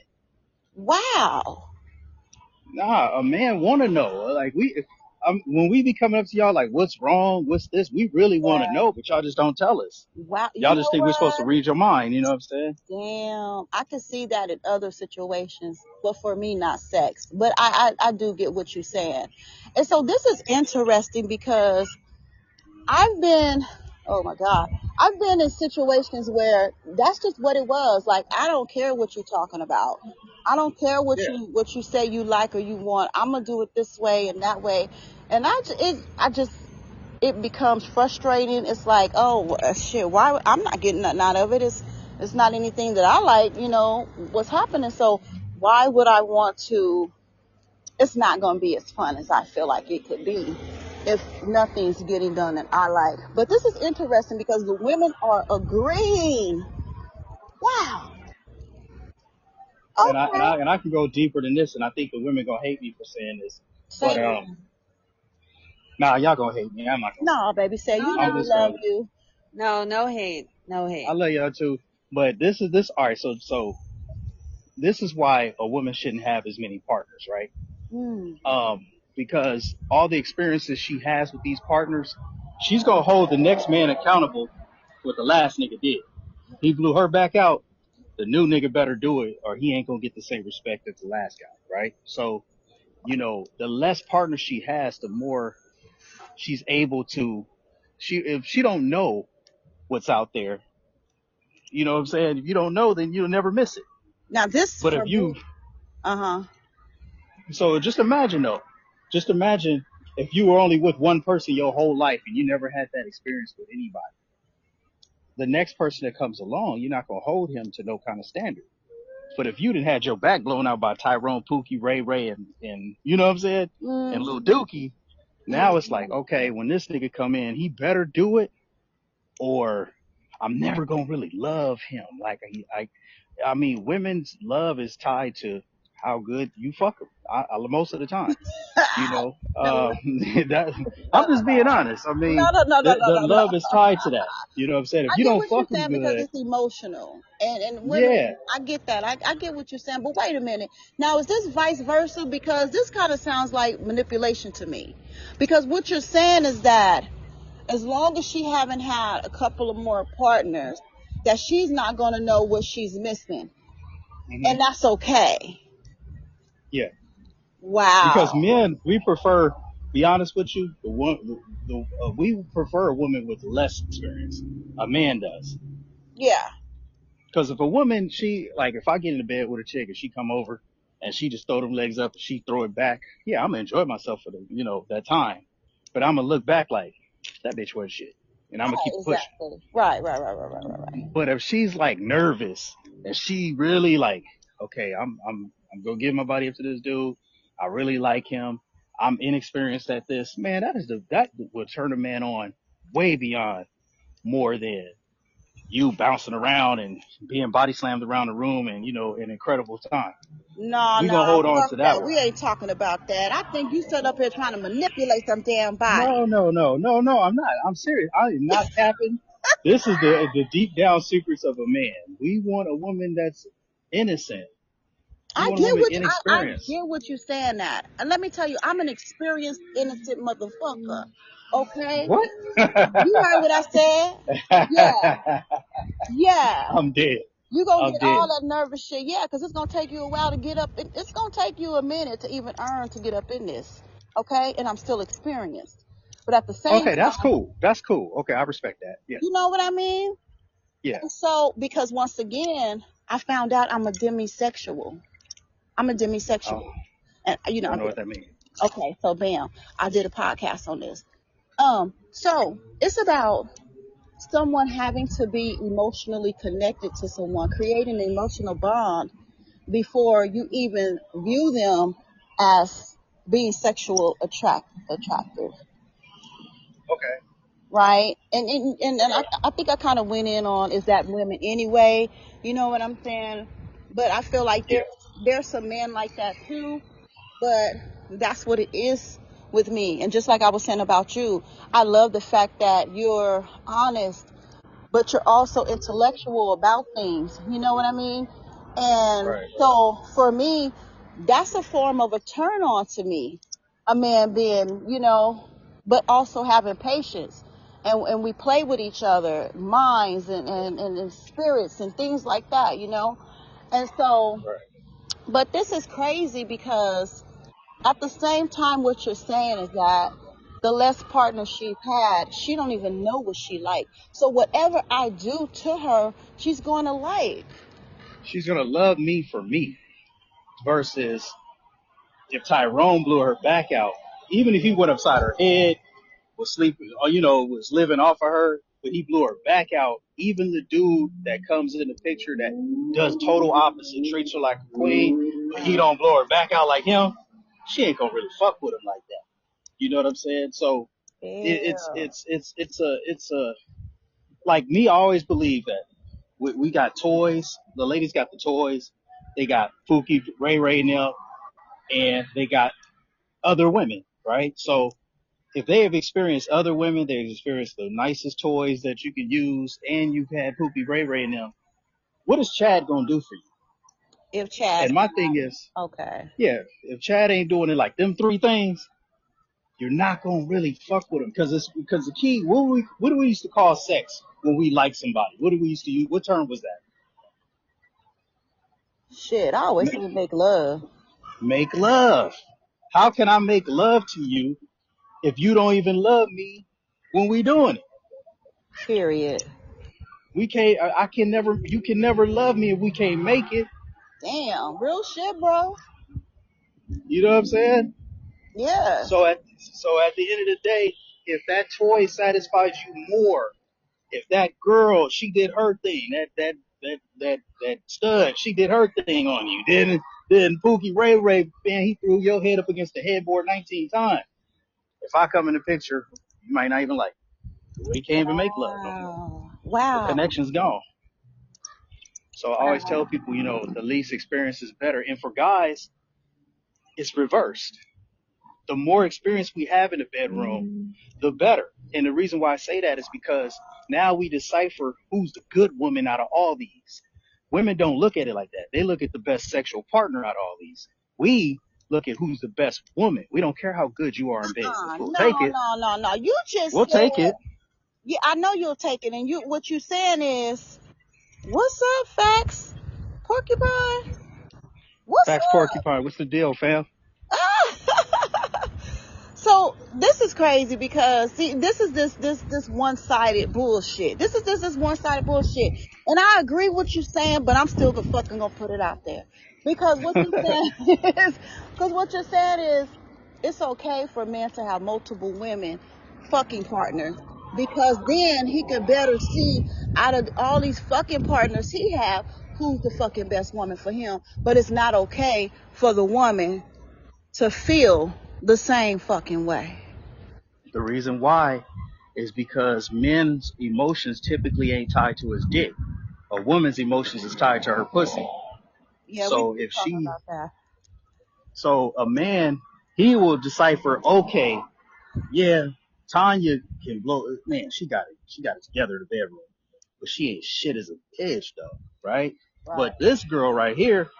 A: Wow.
E: Nah, a man want to know. Like when we be coming up to y'all, like, what's wrong? What's this? We really want to
A: Yeah.
E: know, but y'all just don't tell us.
A: Wow. You
E: Y'all just
A: know
E: think we're supposed to
A: what?
E: read your mind. You know what I'm saying?
A: Damn. I can see that in other situations, but for me, not sex. But I do get what you're saying. And so this is interesting because I've been, oh my God, I've been in situations where that's just what it was. Like, I don't care what you're talking about. I don't care what
E: Yeah.
A: you say you like or you want. I'm gonna do it this way and that way, and it becomes frustrating. It's like, oh shit, why I'm not getting nothing out of it. It's not anything that I like. What's happening. So why would I want to? It's not going to be as fun as I feel like it could be if nothing's getting done that I like. But this is interesting because the women are agreeing. Wow.
E: And I and
A: Okay.
E: I and I can go deeper than this, and I think the women gonna hate me for saying this, but
A: Say it.
E: nah, y'all gonna hate me. I'm not gonna say
A: No, baby, say
B: No,
A: you
E: it.
A: know
E: I'm
A: we
E: just
A: love
E: gonna.
A: you.
B: no hate. No
E: I
B: hate.
E: love y'all too, but this is this. All right, so this is why a woman shouldn't have as many partners, right?
A: Mm.
E: Because all the experiences she has with these partners, she's gonna hold the next man accountable for what the last nigga did. He blew her back out. The new nigga better do it, or he ain't gonna get the same respect as the last guy, right? So, the less partners she has, the more she's able to. If she don't know what's out there, you know what I'm saying. If you don't know, then you'll never miss it.
A: Now this
E: But
A: for
E: if you,
A: me. Uh-huh.
E: so just imagine though, just imagine if you were only with one person your whole life and you never had that experience with anybody. The next person that comes along, you're not gonna hold him to no kind of standard. But if you didn't had your back blown out by Tyrone, Pookie, Ray Ray, and you know what I'm saying, and Lil
A: Mm-hmm.
E: Dookie, now it's like, okay, when this nigga come in, he better do it, or I'm never gonna really love him. Like I mean, women's love is tied to how good you fuck them. Most of the time,
A: No,
E: that I'm just being honest. I
A: no,
E: mean,
A: no, no, no, no,
E: the
A: no, no.
E: love is tied to that. You know what I'm saying? If
A: I
E: you
A: get
E: don't
A: what you're
E: fuck them
A: saying because
E: good,
A: it's emotional, and women.
E: yeah.
A: I get that. I get what you're saying, but wait a minute. Now, is this vice versa? Because this kind of sounds like manipulation to me. Because what you're saying is that as long as she haven't had a couple of more partners, that she's not going to know what she's missing,
E: hmm
A: and that's okay.
E: Yeah. Because
A: Wow.
E: men, we prefer, be honest with you, we prefer a woman with less experience. A man does.
A: Yeah.
E: Because if a woman, if I get into bed with a chick and she come over and she just throw them legs up and she throw it back, yeah, I'm gonna enjoy myself for that time. But I'm gonna look back like, that bitch was shit. And I'm gonna
A: Right.
E: keep it pushing.
A: Exactly. Right. Right. Right. Right. Right. Right. Right.
E: But if she's like nervous and she really like, okay, I'm gonna give my body up to this dude. I really like him. I'm inexperienced at this. Man, that will turn a man on way beyond more than you bouncing around and being body slammed around the room and an incredible time.
A: No,
E: We
A: no,
E: gonna hold on
A: fuck
E: to that
A: that.
E: one.
A: We ain't talking about that. I think you sit up here trying to manipulate some damn body.
E: No. I'm not. I'm serious. I am not capping. This is the deep down secrets of a man. We want a woman that's innocent. We
A: I
E: want a
A: get
E: woman
A: what I
E: inexperienced.
A: get what you're saying that. And let me tell you, I'm an experienced innocent motherfucker. Okay?
E: What?
A: You heard what I said? Yeah. Yeah.
E: I'm dead.
A: You gonna
E: I'm
A: get all
E: dead.
A: that nervous shit, yeah, because it's gonna take you a while to get up. It's gonna take you a minute to even earn to get up in this, okay? And I'm still experienced, but at the same
E: Okay, that's
A: time,
E: cool. That's cool. Okay, I respect that. Yeah.
A: you know what I mean?
E: Yeah.
A: And so, because once again, I found out I'm a demisexual. I'm a
E: Oh,
A: demisexual, and
E: don't know what that means.
A: okay, so bam, I did a podcast on this. So it's about someone having to be emotionally connected to someone, creating an emotional bond before you even view them as being attractive,
E: Okay.
A: right? And I think I kind of went in on is that women anyway, you know what I'm saying? But I feel like
E: Yeah.
A: there's some men like that too, but that's what it is with me. And just like I was saying about you, I love the fact that you're honest, but you're also intellectual about things. You know what I mean? And
E: Right.
A: so for me, that's a form of a turn on to me. A man being, but also having patience. And we play with each other, minds and spirits and things like that, And so,
E: Right.
A: but this is crazy because at the same time, what you're saying is that the less partners she's had, she don't even know what she like. So whatever I do to her, she's going to like.
E: She's gonna love me for me versus if Tyrone blew her back out, even if he went upside her head, was sleeping, or was living off of her, but he blew her back out. Even the dude that comes in the picture that does total opposite, treats her like a queen, but he don't blow her back out like him, she ain't gonna really fuck with him like that. You know what I'm saying? So
A: Yeah.
E: it's a like me. I always believe that we got toys. The ladies got the toys. They got Pookie, Ray Ray, and them, and they got other women, right? So if they have experienced other women, they've experienced the nicest toys that you can use, and you've had Pookie, Ray Ray, and them. What is Chad gonna do for you?
A: If Chad,
E: And my thing is,
A: okay.
E: yeah, if Chad ain't doing it like them three things, you're not gonna really fuck with him because the key. What do we used to call sex when we like somebody? What do we used to use? What term was that?
A: Shit, I always say make love.
E: Make love. How can I make love to you if you don't even love me when we doing it?
A: Period.
E: We can't. I can never. You can never love me if we can't make it.
A: Damn, real shit, bro.
E: You know what I'm saying?
A: Yeah.
E: So at the end of the day, if that toy satisfies you more, if that girl she did her thing, that stud she did her thing on you, then Pookie Ray Ray, man, he threw your head up against the headboard 19 times. If I come in the picture, you might not even like it. We can't even make love no more. The
A: Wow.
E: connection's gone. So I always tell people, the least experience is better. And for guys, it's reversed. The more experience we have in the bedroom, the better. And the reason why I say that is because now we decipher who's the good woman out of all these. Women don't look at it like that. They look at the best sexual partner out of all these. We look at who's the best woman. We don't care how good you are in bed. We'll take it.
A: No. You just
E: We'll
A: said,
E: take it.
A: yeah, I know you'll take it. And what you saying is, what's up, Facts? Porcupine? What's
E: Facts Porcupine. What's the deal, fam?
A: up? So this is crazy because see, this is this one-sided bullshit. This is one-sided bullshit. And I agree with you saying, but I'm still fucking gonna put it out there. Because what you're saying is it's okay for a man to have multiple women fucking partners. Because then he can better see out of all these fucking partners he have who's the fucking best woman for him. But it's not okay for the woman to feel the same fucking way.
E: The reason why is because men's emotions typically ain't tied to his dick. A woman's emotions is tied to her pussy.
A: Yeah,
E: So
A: we
E: if
A: talking
E: she,
A: about that.
E: so a man, he will decipher, okay, yeah, Tanya can blow, man, she got it together in the bedroom, but she ain't shit as a bitch though, right?
A: Right.
E: But this girl right here,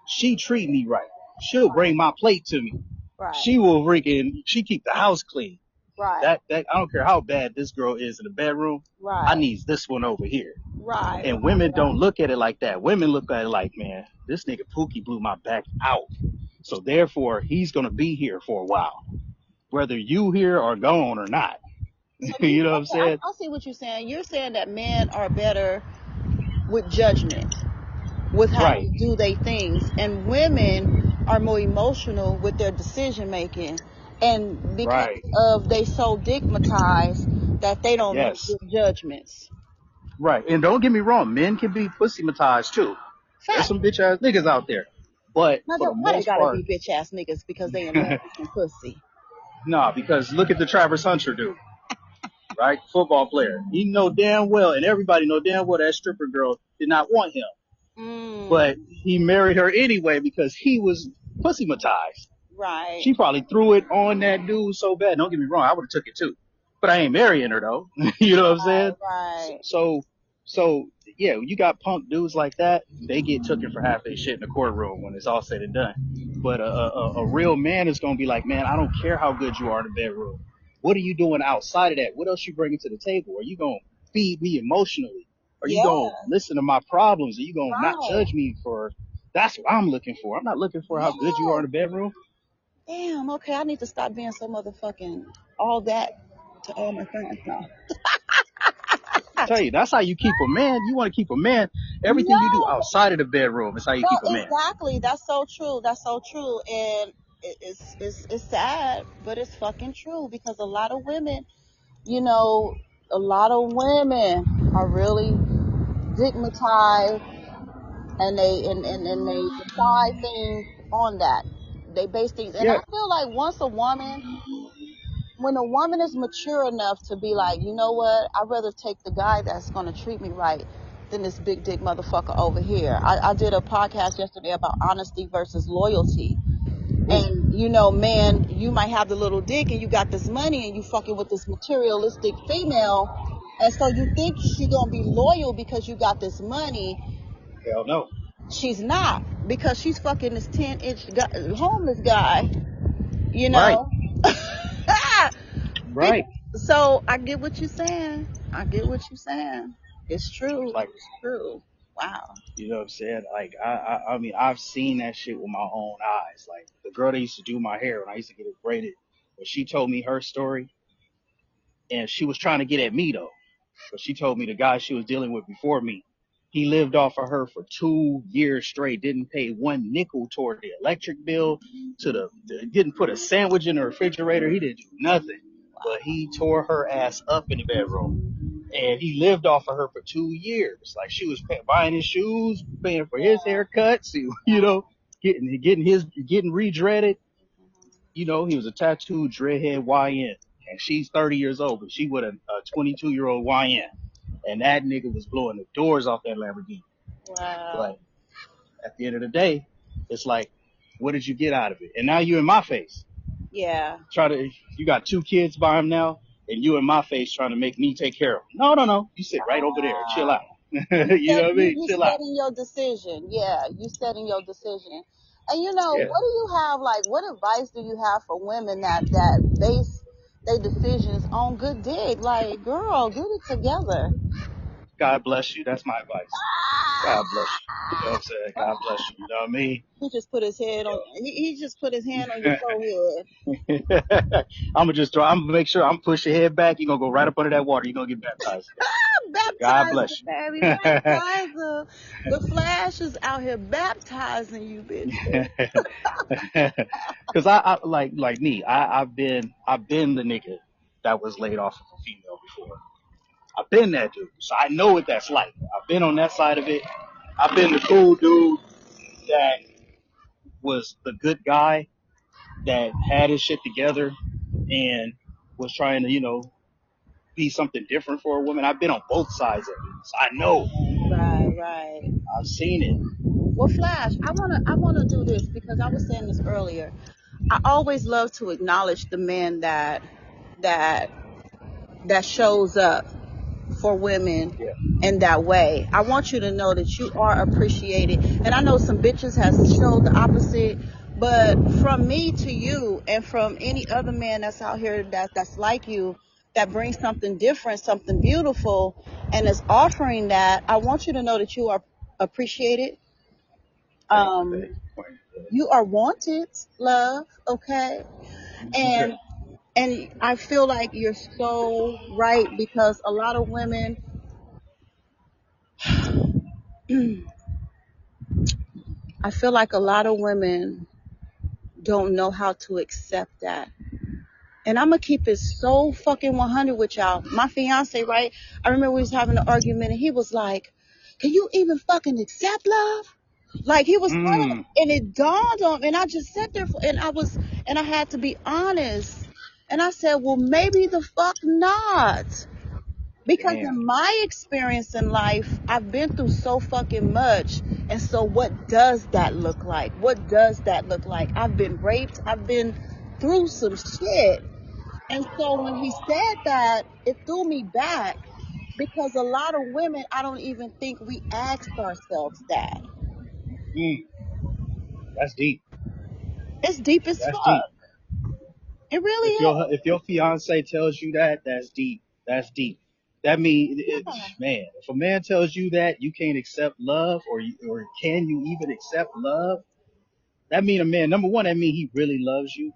E: she treat me right. She'll bring my plate to me.
A: Right.
E: She keep the house clean.
A: Right.
E: That I don't care how bad this girl is in the bedroom.
A: Right.
E: I need this one over here.
A: Right.
E: And women don't look at it like that. Women look at it like, man, this nigga Pookie blew my back out. So therefore, he's gonna be here for a while, whether you here or gone or not.
A: So
E: You know what I'm saying?
A: I see what you're saying. You're saying that men are better with judgment, with how
E: Right.
A: they do their things, and women are more emotional with their decision making, and because
E: Right.
A: of they so stigmatized that they don't make
E: Yes.
A: good judgments.
E: Right. And don't get me wrong, men can be pussy-matized too. There's
A: Fact.
E: some bitch ass niggas out there. But
A: Now,
E: for the
A: why they
E: most
A: gotta
E: part,
A: be bitch ass niggas because they in love with some pussy?
E: nah, because look at the Travis Hunter dude. Right? Football player. He know damn well, and everybody know damn well that stripper girl did not want him. But he married her anyway because he was pussy-matized.
A: Right.
E: She probably threw it on that dude so bad. Don't get me wrong, I would have took it too. But I ain't marrying her though. You know what I'm saying?
A: Right.
E: So yeah, you got punk dudes like that. They get taken for half their shit in the courtroom when it's all said and done. But a real man is gonna be like, man, I don't care how good you are in the bedroom. What are you doing outside of that? What else you bringing to the table? Are you gonna feed me emotionally? Are you gonna listen to my problems? Are you gonna not judge me for? That's what I'm looking for. I'm not looking for how good you are in the bedroom.
A: Damn, okay, I need to stop being so motherfucking all that to all my friends now.
E: I tell you, that's how you keep a man. You want to keep a man. Everything you do outside of the bedroom is how you keep a man.
A: Exactly. That's so true. That's so true. And it's sad, but it's fucking true because a lot of women, you know, a lot of women are really stigmatized and they decide things on that. They base things, and I feel like when a woman is mature enough to be like, you know what, I'd rather take the guy that's gonna treat me right than this big dick motherfucker over here. I did a podcast yesterday about honesty versus loyalty. And you know, man, you might have the little dick and you got this money and you fucking with this materialistic female, and so you think she's gonna be loyal because you got this money.
E: Hell no.
A: She's not, because she's fucking this 10-inch homeless guy, you know.
E: Right.
A: So I get what you're saying. It's true.
E: Like,
A: it's true. Wow.
E: You know what I'm saying? Like, I mean, I've seen that shit with my own eyes. Like, the girl that used to do my hair when I used to get it braided, when she told me her story, and she was trying to get at me though, but she told me the guy she was dealing with before me, he lived off of her for 2 years straight, didn't pay one nickel toward the electric bill, didn't put a sandwich in the refrigerator, he didn't do nothing, but he tore her ass up in the bedroom. And he lived off of her for 2 years. Like, she was buying his shoes, paying for his haircuts, you know, getting re-dreaded. You know, he was a tattooed dreadhead YN. And she's 30 years old, but she with a 22-year-old YN. And that nigga was blowing the doors off that Lamborghini.
A: Wow.
E: But at the end of the day, it's like, what did you get out of it? And now you in my face.
A: Yeah.
E: You got 2 kids by him now, and you in my face trying to make me take care of them. No. You sit right over there. Chill out. You know what I mean? Chill out.
A: You setting your decision. Yeah, you setting your decision. And you know, what do you have, like, what advice do you have for women that base their decisions on good dick? Like, girl, get it together.
E: God bless you. That's my advice. God bless you. You know what I'm saying? God bless you. You know what I mean?
A: He just put his head on. He just put his hand on your forehead.
E: I'm gonna make sure I'm push your head back. You're gonna go right up under that water. You're gonna get baptized. God bless you.
A: Baby, baptizer. The Flash is out here baptizing you, bitch.
E: Cause I like me. I've been the nigga that was laid off of a female before. I've been that dude, so I know what that's like. I've been on that side of it. I've been the cool dude that was the good guy that had his shit together and was trying to, you know, be something different for a woman. I've been on both sides of it, so I know.
A: Right.
E: I've seen it.
A: Well, Flash, I wanna do this because I was saying this earlier. I always love to acknowledge the man that shows up for women in that way. I want you to know that you are appreciated. And I know some bitches has showed the opposite, but from me to you and from any other man that's out here that's like you, that brings something different, something beautiful, and is offering that, I want you to know that you are appreciated. You are wanted, love, okay? And I feel like you're so right, because a lot of women I feel like a lot of women don't know how to accept that. And I'm going to keep it so fucking 100 with y'all. My fiance, right? I remember we was having an argument and he was like, can you even fucking accept love? Like, he was funny, and it dawned on me, and I just sat there and I had to be honest. And I said, well, maybe the fuck not. Because
E: Damn.
A: in my experience in life, I've been through so fucking much. And so what does that look like? What does that look like? I've been raped. I've been through some shit. And so when he said that, it threw me back because a lot of women, I don't even think we asked ourselves that.
E: That's deep.
A: It's deep as
E: That's
A: fuck.
E: deep.
A: It really is.
E: If your fiance tells you that, that's deep. That's deep. That means, man, if a man tells you that you can't accept love, or can you even accept love? That mean a man. Number one, that mean he really loves you.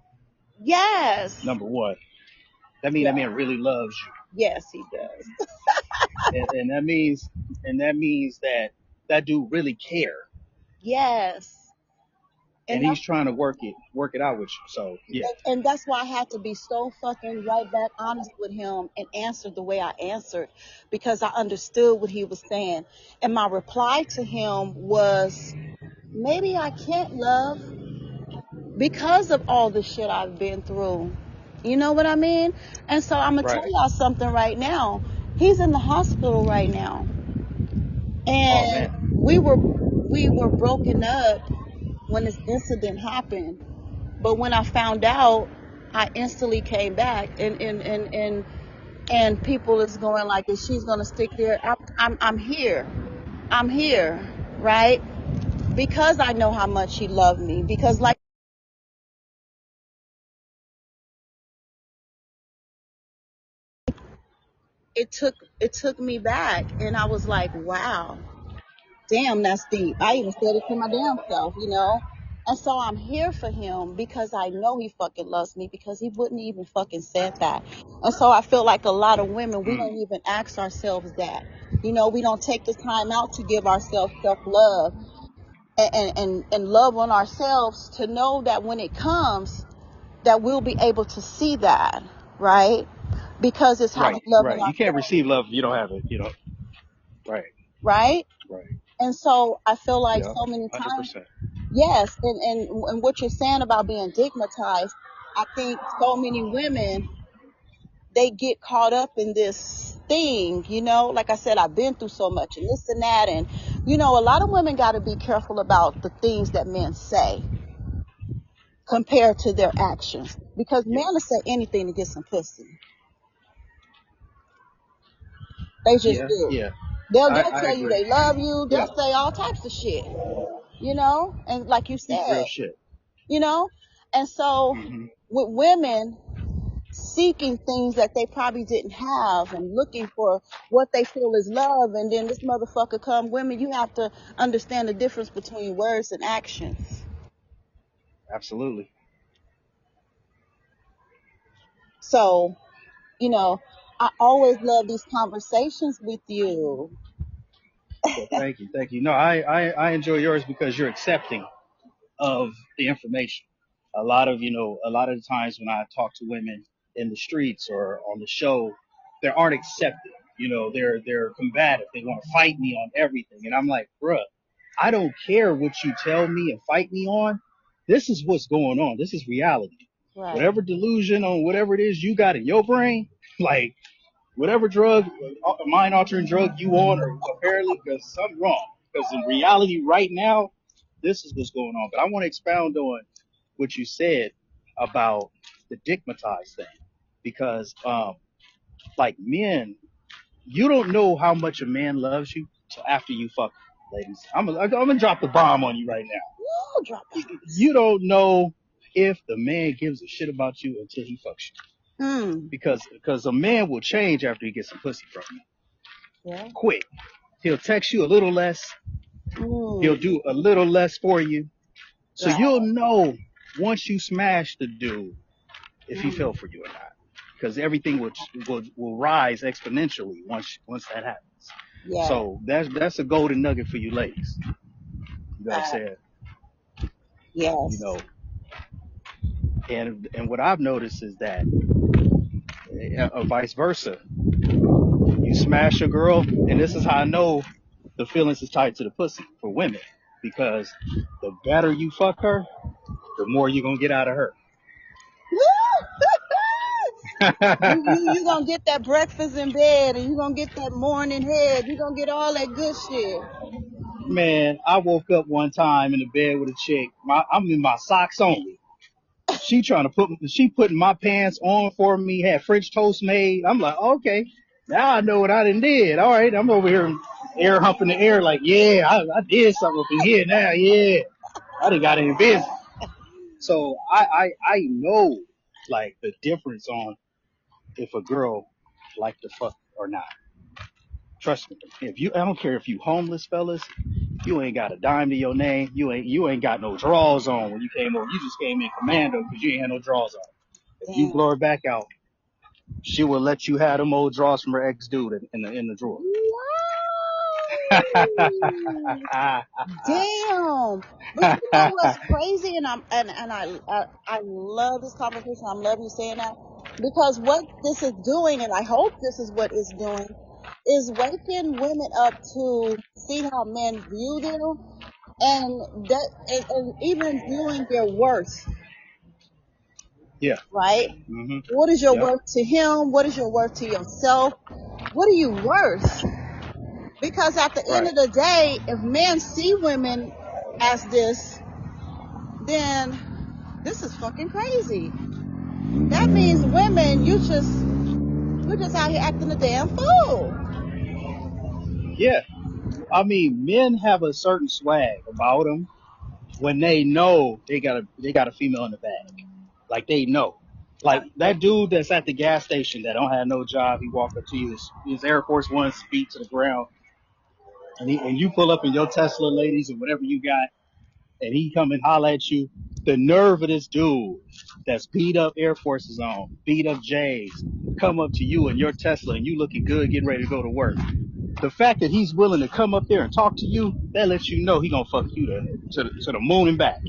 A: Yes.
E: Number one, that mean that
A: Yeah.
E: man really loves
A: Yes, he does.
E: you, and that means that that dude really care,
A: Yes.
E: and
A: And
E: he's trying to work it out with you. So yeah,
A: and that's why I had to be so fucking right back honest with him and answer the way I answered because I understood what he was saying. And my reply to him was, maybe I can't love because of all the shit I've been through. You know what I mean? And so I'm gonna tell
E: right.
A: y'all something right now. He's in the hospital right now.
E: Oh man.
A: And we were broken up when this incident happened. But when I found out, I instantly came back, and people is going like, if she's gonna stick there, I'm here, right? Because I know how much he loved me. Because like it took me back, and I was like, wow, damn, that's deep. I even said it to my damn self, you know. And so I'm here for him because I know he fucking loves me because he wouldn't even fucking said that. And so I feel like a lot of women, we don't even ask ourselves that. You know, we don't take the time out to give ourselves self-love and love on ourselves to know that when it comes, that we'll be able to see that, right? Because it's how we
E: Right,
A: love on
E: right. You can't
A: ourselves,
E: receive love if you don't have it. Right,
A: right?
E: right.
A: And so I feel like
E: Yeah,
A: so many times,
E: 100%.
A: yes, and what you're saying about being digmatized, I think so many women, they get caught up in this thing, you know, like I said, I've been through so much and this and that. And, you know, a lot of women got to be careful about the things that men say compared to their actions because men
E: Yeah,
A: will say anything to get some pussy. They just
E: yeah,
A: do.
E: yeah.
A: They'll
E: I
A: tell you
E: agree.
A: they love you.
E: Yeah,
A: They'll say all types of shit, you know, and like you
E: speak real
A: said,
E: shit.
A: you know, and so
E: Hmm.
A: with women seeking things that they probably didn't have and looking for what they feel is love, and then this motherfucker come. Women, you have to understand the difference between words and actions.
E: Absolutely.
A: So, you know, I always love these conversations with you.
E: Well, thank you, thank you. No, I enjoy yours because you're accepting of the information. A lot of the times when I talk to women in the streets or on the show, they aren't accepting. They're combative. They want to fight me on everything, and I'm like, bruh, I don't care what you tell me and fight me on. This is what's going on. This is reality.
A: Right.
E: Whatever delusion on whatever it is you got in your brain, like whatever drug, mind altering drug you on, or apparently because something wrong. Because in reality, right now, this is what's going on. But I want to expound on what you said about the digmatized thing, because like men, you don't know how much a man loves you till after you fuck him, ladies. I'm gonna drop the bomb on you right now.
A: Woo, drop bombs.
E: You don't know if the man gives a shit about you until he fucks you,
A: Hmm.
E: because a man will change after he gets some pussy from you.
A: Yeah.
E: Quick. He'll text you a little less.
A: Hmm.
E: He'll do a little less for you. So
A: Right.
E: you'll know once you smash the dude if he
A: Hmm.
E: fell for you or not. Because everything will rise exponentially once that happens.
A: Yeah.
E: So that's a golden nugget for you ladies. You know what I'm saying? You
A: Yes.
E: know, and what I've noticed is that vice versa. You smash a girl, and this is how I know the feelings is tied to the pussy for women, because the better you fuck her, the more you're gonna get out of her.
A: You gonna get that breakfast in bed, and you gonna get that morning head. You gonna get all that good shit.
E: Man, I woke up one time in the bed with a chick. I'm in my socks only. She putting my pants on for me, had French toast made. I'm like, okay, now I know what I done did. All right, I'm over here air humping the air like, yeah, I did something up in here now. Yeah, I done got in business. So I know like the difference on if a girl like the fuck or not. Trust me. I don't care if you homeless fellas, you ain't got a dime to your name. You ain't got no drawers on when you came over. You just came in commando because you ain't had no drawers on. If you
A: Damn.
E: blow her back out, she will let you have them old drawers from her ex dude in the drawer.
A: Wow. Damn. But you know what's crazy, and I love this conversation. I'm loving you saying that, because what this is doing, and I hope this is what it's doing, is waking women up to see how men view them, and even viewing their worth,
E: Yeah.
A: right?
E: Mhm.
A: What is your
E: Yep.
A: worth to him? What is your worth to yourself? What are you worth? Because at the end
E: Right.
A: of the day, if men see women as this, then this is fucking crazy. That means women, you're just out here acting a damn fool.
E: Yeah. I mean, men have a certain swag about them when they know they got a female in the bag. Like they know. Like that dude that's at the gas station that don't have no job, he walk up to you, his Air Force One feet to the ground, and you pull up in your Tesla, ladies, or whatever you got, and he come and holler at you. The nerve of this dude that's beat up Air Forces on, beat up J's, come up to you in your Tesla and you looking good, getting ready to go to work. The fact that he's willing to come up there and talk to you, that lets you know he gonna fuck you to the moon and back.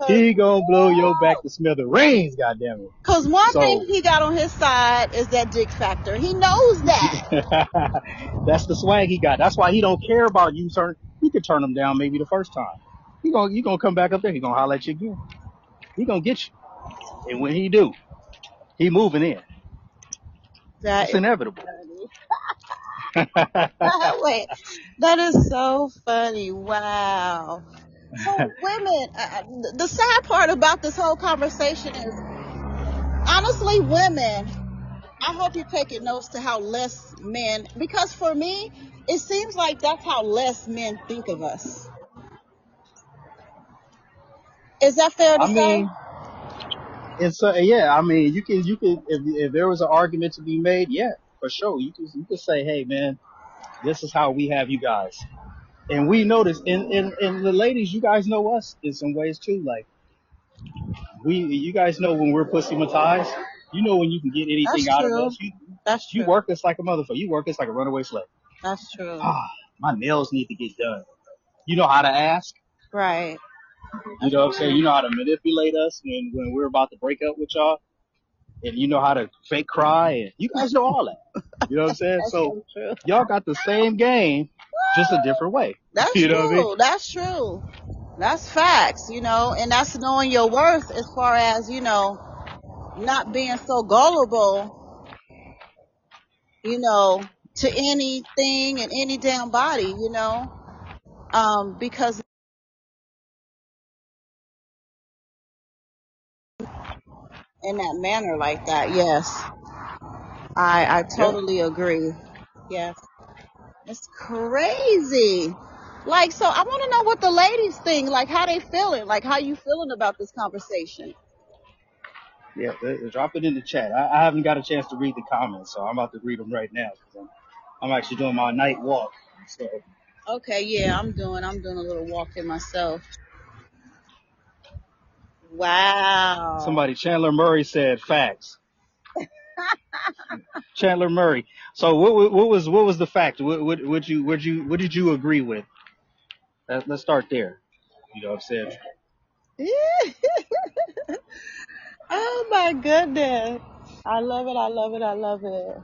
E: He gonna blow your back to smithereens, goddammit.
A: Because one thing
E: So
A: he got on his side is that dick factor. He knows that.
E: that's the swag he got. That's why he don't care about you he could turn him down maybe the first time. You gonna come back up there, he gonna holler at you again. He gonna get you. And when he do, he moving in.
A: That
E: It's
A: is
E: inevitable.
A: funny. Wait, that is so funny. Wow. So women, the sad part about this whole conversation is, honestly, women, I hope you're taking notes to how less men, because for me, it seems like that's how less men think of us. Is that fair to
E: I
A: say?
E: mean, it's yeah. I mean, you can if there was an argument to be made, yeah, for sure. You can say, hey man, this is how we have you guys, and we notice, and the ladies, you guys know us in some ways too. Like you guys know when we're pussymatized. You know when you can get anything
A: That's
E: out of
A: true.
E: us.
A: That's
E: You
A: true.
E: work us like a motherfucker. You work us like a runaway slave.
A: That's true.
E: Ah, my nails need to get done. You know how to ask.
A: Right.
E: You
A: That's
E: know what I'm saying?
A: true.
E: You know how to manipulate us when we're about to break up with y'all. And you know how to fake cry. And you guys know all that. You know what I'm saying?
A: That's
E: So
A: so true.
E: y'all got the same game, just a different way.
A: That's
E: You know what I mean?
A: true. That's true. That's facts, and that's knowing your worth as far as, not being so gullible, to anything and any damn body, because in that manner like that, yes, I
E: Yeah.
A: totally agree. Yes, it's crazy. Like, so I want to know what the ladies think, like how they feeling, like how you feeling about this conversation.
E: Yeah. Drop it in the chat. I haven't got a chance to read the comments, so I'm about to read them right now because I'm actually doing my night walk. So
A: Okay, yeah, I'm doing a little walking myself. Wow.
E: Chandler Murray said facts. Chandler Murray. So what was the fact? What did you agree with? Let's start there. You know what I'm saying?
A: Oh my goodness. I love it. I love it. I love it.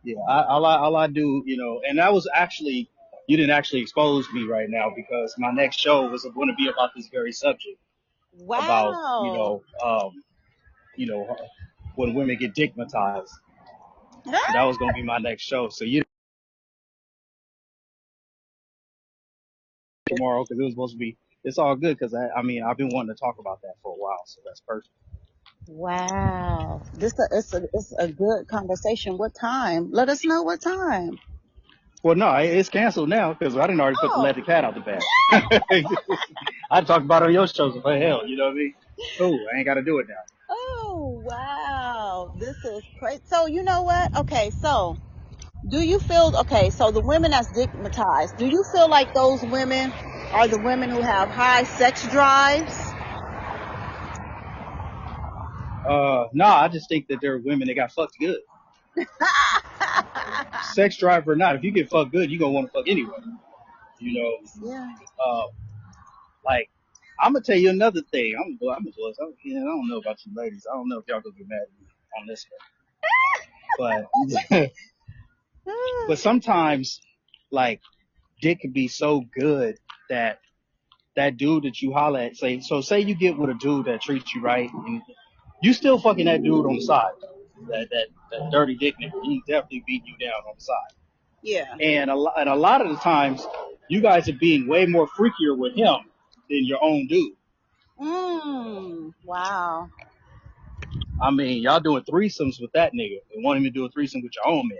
E: Yeah, all I do, and that was actually, you didn't actually expose me right now because my next show was going to be about this very subject. about,
A: Wow.
E: you know, when women get digmatized. So that was gonna be my next show. So you tomorrow because it was supposed to be. It's all good because I mean I've been wanting to talk about that for a while, so that's perfect.
A: Wow. It's a good conversation. What time? Let us know what time.
E: Well, no, it's canceled now because I didn't already put the
A: Oh.
E: let the cat out the bag. I talked about it on your shows for hell, you know what I mean? Cool, I ain't got to do it now.
A: Oh, wow. This is crazy. So, you know what? Okay, so do you feel, okay, so the women that's stigmatized, do you feel like those women are the women who have high sex drives?
E: Nah, I just think that there are women that got fucked good. Sex drive or not, if you get fucked good, you gonna want to fuck anyway. You know,
A: Yeah.
E: like I'm gonna tell you another thing. I don't know about you ladies. I don't know if y'all gonna get mad at me on this one, but sometimes like dick can be so good that that dude that you holler at, say you get with a dude that treats you right, and you still fucking that dude on the side. That dirty dick nigga, he's definitely beating you down on the side.
A: Yeah.
E: And a lot of the times, you guys are being way more freakier with him than your own dude.
A: Wow.
E: I mean, y'all doing threesomes with that nigga and want him to do a threesome with your own man.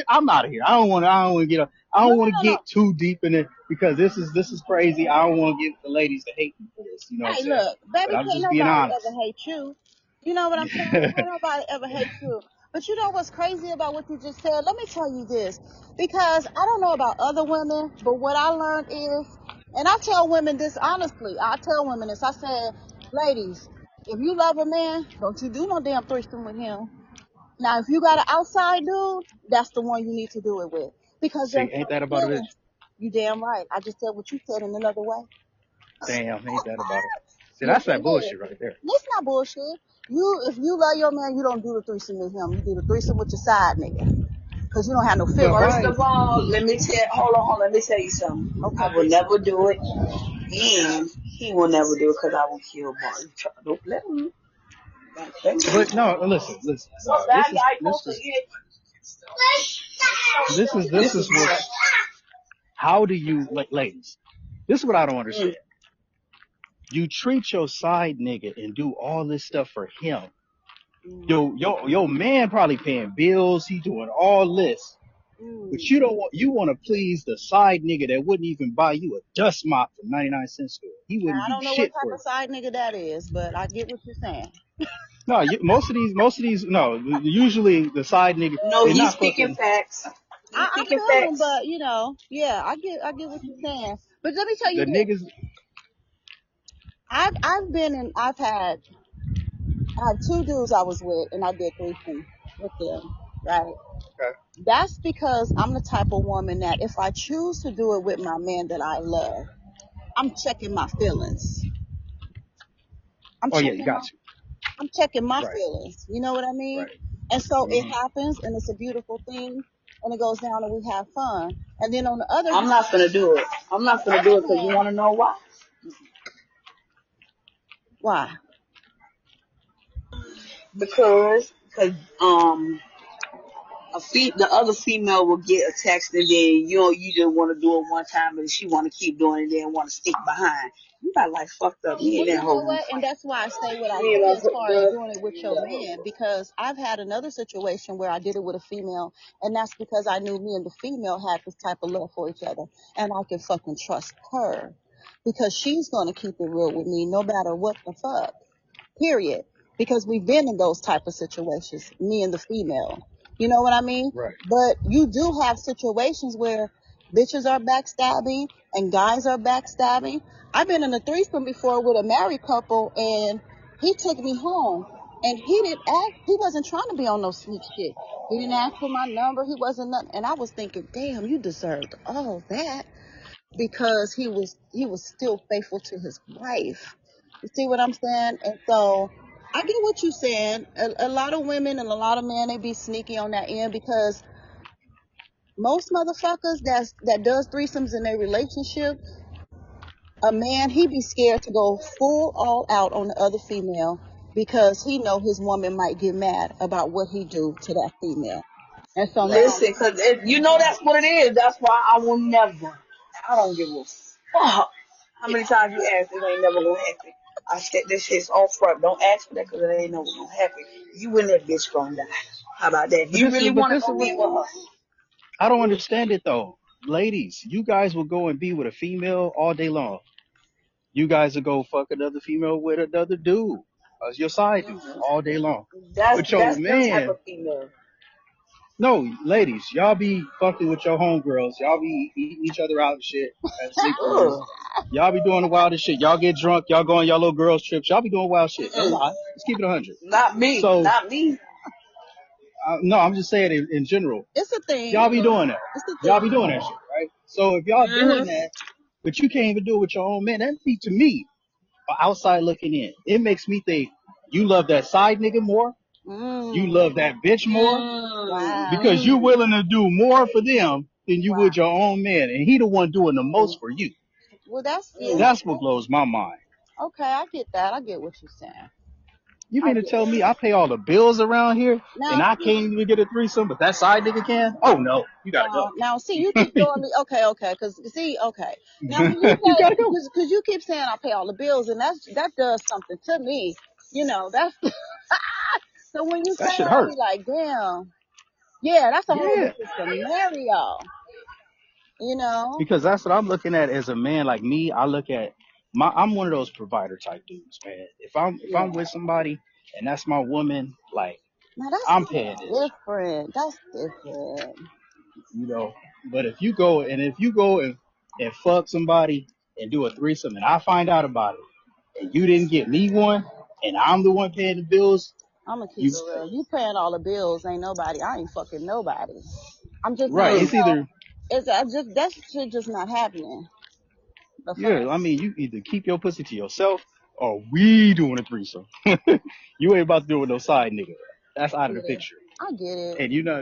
E: I'm out of here. I don't want to. I
A: No,
E: don't
A: no,
E: want to
A: no, no.
E: get too deep in it because this is crazy. I don't want to get the ladies to hate me for this. You know what I'm
A: Hey,
E: saying?
A: look, baby,
E: But I'm
A: can't
E: just being
A: nobody
E: honest.
A: ever hate you. You know what I'm saying? Can't nobody ever hate you. But you know what's crazy about what you just said? Let me tell you this. Because I don't know about other women, but what I learned is, and I tell women this honestly, I tell women this. I said, ladies, if you love a man, don't you do no damn threesome with him. Now, if you got an outside dude, that's the one you need to do it with. Because
E: See,
A: there's
E: ain't that
A: certain
E: about a
A: feelings.
E: bitch?
A: You damn right. I just said what you said in another way.
E: Damn, ain't that about it? See,
A: Yes,
E: that's
A: it
E: that
A: is.
E: bullshit right there.
A: It's not bullshit. If you love your man, you don't do the threesome with him. You do the threesome with your side nigga. Cause you don't have no
E: Well, if
A: feelings.
D: First
E: I
D: of all, let me tell you something. I
A: Okay.
D: will never do it, and he will never do it because I will kill Martin. Don't let him.
E: but no, listen.
D: So that guy supposed to get.
E: This is what. How do you, like, ladies? This is what I don't understand. You treat your side nigga and do all this stuff for him. Your man probably paying bills. He doing all this, but
A: Mm.
E: you don't want. You want to please the side nigga that wouldn't even buy you a dust mop from 99-cent store. He
A: Now,
E: wouldn't
A: I
E: do
A: don't know what
E: shit
A: type
E: for
A: of
E: you.
A: side nigga that is, but I get what you're saying.
E: No, most of these, no. Usually the side nigga,
D: No,
E: they're
D: he's
E: not
D: speaking
E: fucking.
D: facts. He's
A: I
D: speaking
A: feel him,
D: facts.
A: but yeah, I get what you're saying. But let me tell you
E: The
A: this:
E: niggas.
A: I had two dudes I was with, and I did threesome with them, right?
E: Okay.
A: That's because I'm the type of woman that if I choose to do it with my man that I love, I'm checking my feelings. I'm
E: Oh yeah, you
A: checking
E: got
A: my
E: to.
A: I'm checking my
E: Right.
A: feelings. You know what I mean?
E: Right.
A: And so it
E: Hmm.
A: happens and it's a beautiful thing and it goes down and we have fun. And then on the other
D: I'm not
A: hand,
D: gonna do it. I'm
A: on
D: not
A: the
D: gonna do it
A: other
D: because you
A: hand,
D: want to know why?
A: why?
D: Because the other female will get a text and then you just want to do it one time and she want to keep doing it and then want to stick behind. You got like fucked up. You
A: Well,
D: ain't
A: you
D: that
A: know
D: whole
A: what? And that's why I say what I
D: you ain't
A: say
D: that
A: as far as
D: the
A: doing it with your man, because I've had another situation where I did it with a female, and that's because I knew me and the female had this type of love for each other, and I could fucking trust her because she's gonna keep it real with me no matter what the fuck. Period. Because we've been in those type of situations, me and the female. You know what I mean?
E: Right.
A: But you do have situations where bitches are backstabbing and guys are backstabbing. I've been in a threesome before with a married couple and he took me home and he wasn't trying to be on no sneak shit. He didn't ask for my number. He wasn't nothing. And I was thinking, damn, you deserved all that because he was still faithful to his wife. You see what I'm saying? And so I get what you're saying. A lot of women and a lot of men they be sneaky on that end because most motherfuckers that does threesomes in their relationship A man, he be scared to go full all out on the other female because he know his woman might get mad about what he do to that female. And so now,
D: Listen, because you know that's what it is. That's why I will never. I don't give a fuck how many times you ask. It ain't never gonna happen. I said this shit's on front. Don't ask for that because it ain't never gonna happen. You and that bitch gonna die. How about that? If
E: But
D: you
E: this is
D: really
E: but
D: want to
E: this is
D: go
E: what
D: be with her,
E: I don't understand it though. Ladies, you guys will go and be with a female all day long. You guys will go fuck another female with another dude as your side dude all day long. But your
D: that's them type
E: man,
D: of female.
E: no, ladies, y'all be fucking with your homegirls. Y'all be eating each other out and shit at sleepovers.
D: Ugh.
E: Y'all be doing the wildest shit. Y'all get drunk. Y'all go on y'all little girls trips. Y'all be doing wild shit. Don't
D: Mm-mm.
E: lie. Let's keep it 100.
D: Not me.
E: So,
D: Not me.
E: no, I'm just saying in general.
A: it's a thing.
E: Y'all be doing that.
A: It's a
E: Y'all be
A: thing.
E: doing that shit, right? So if y'all doing
D: Mm-hmm.
E: that, but you can't even do it with your own man, that be to me, outside looking in. It makes me think you love that side nigga more. You
A: Mm,
E: love that bitch more
A: wow.
E: because you're willing to do more for them than you would your own man, and he the one doing the most for you.
A: Well, that's, yeah.
D: Mm.
E: That's what blows my mind.
A: Okay, I get that. I get what you're saying.
E: You
A: I
E: mean to
A: get
E: tell
A: it.
E: me I pay all the bills around here
A: Now,
E: and I
A: see,
E: can't even get a threesome, but that side nigga can? Oh no, you gotta go.
A: now, see, you keep throwing me. Okay, because see, okay. Now, when you
E: You
A: say,
E: gotta go.
A: because you keep saying I pay all the bills, and that does something to me. That's so when you say
E: That
A: it,
E: should
A: I
E: hurt.
A: be like, damn, yeah, that's a whole
E: Yeah.
A: different scenario. You know,
E: Because that's what I'm looking at as a man like me. I look at I'm one of those provider type dudes, man. If I'm
A: yeah.
E: with somebody and that's my woman, like
A: Now that's
E: I'm
A: kind of
E: paying this,
A: different. That's different.
E: you know. But if you go and fuck somebody and do a threesome and I find out about it and you didn't get me one and I'm the one paying the bills,
A: I'm gonna keep
E: you
A: it real. You paying all the bills, ain't nobody. I ain't fucking nobody. I'm just not.
E: right. It's either
A: It's I just that shit just not happening. The fuck.
E: yeah, I mean you either keep your pussy to yourself or we doing a threesome. You ain't about to do it with no side nigga. That's out of the
A: Yeah,
E: picture.
A: I get it.
E: And you know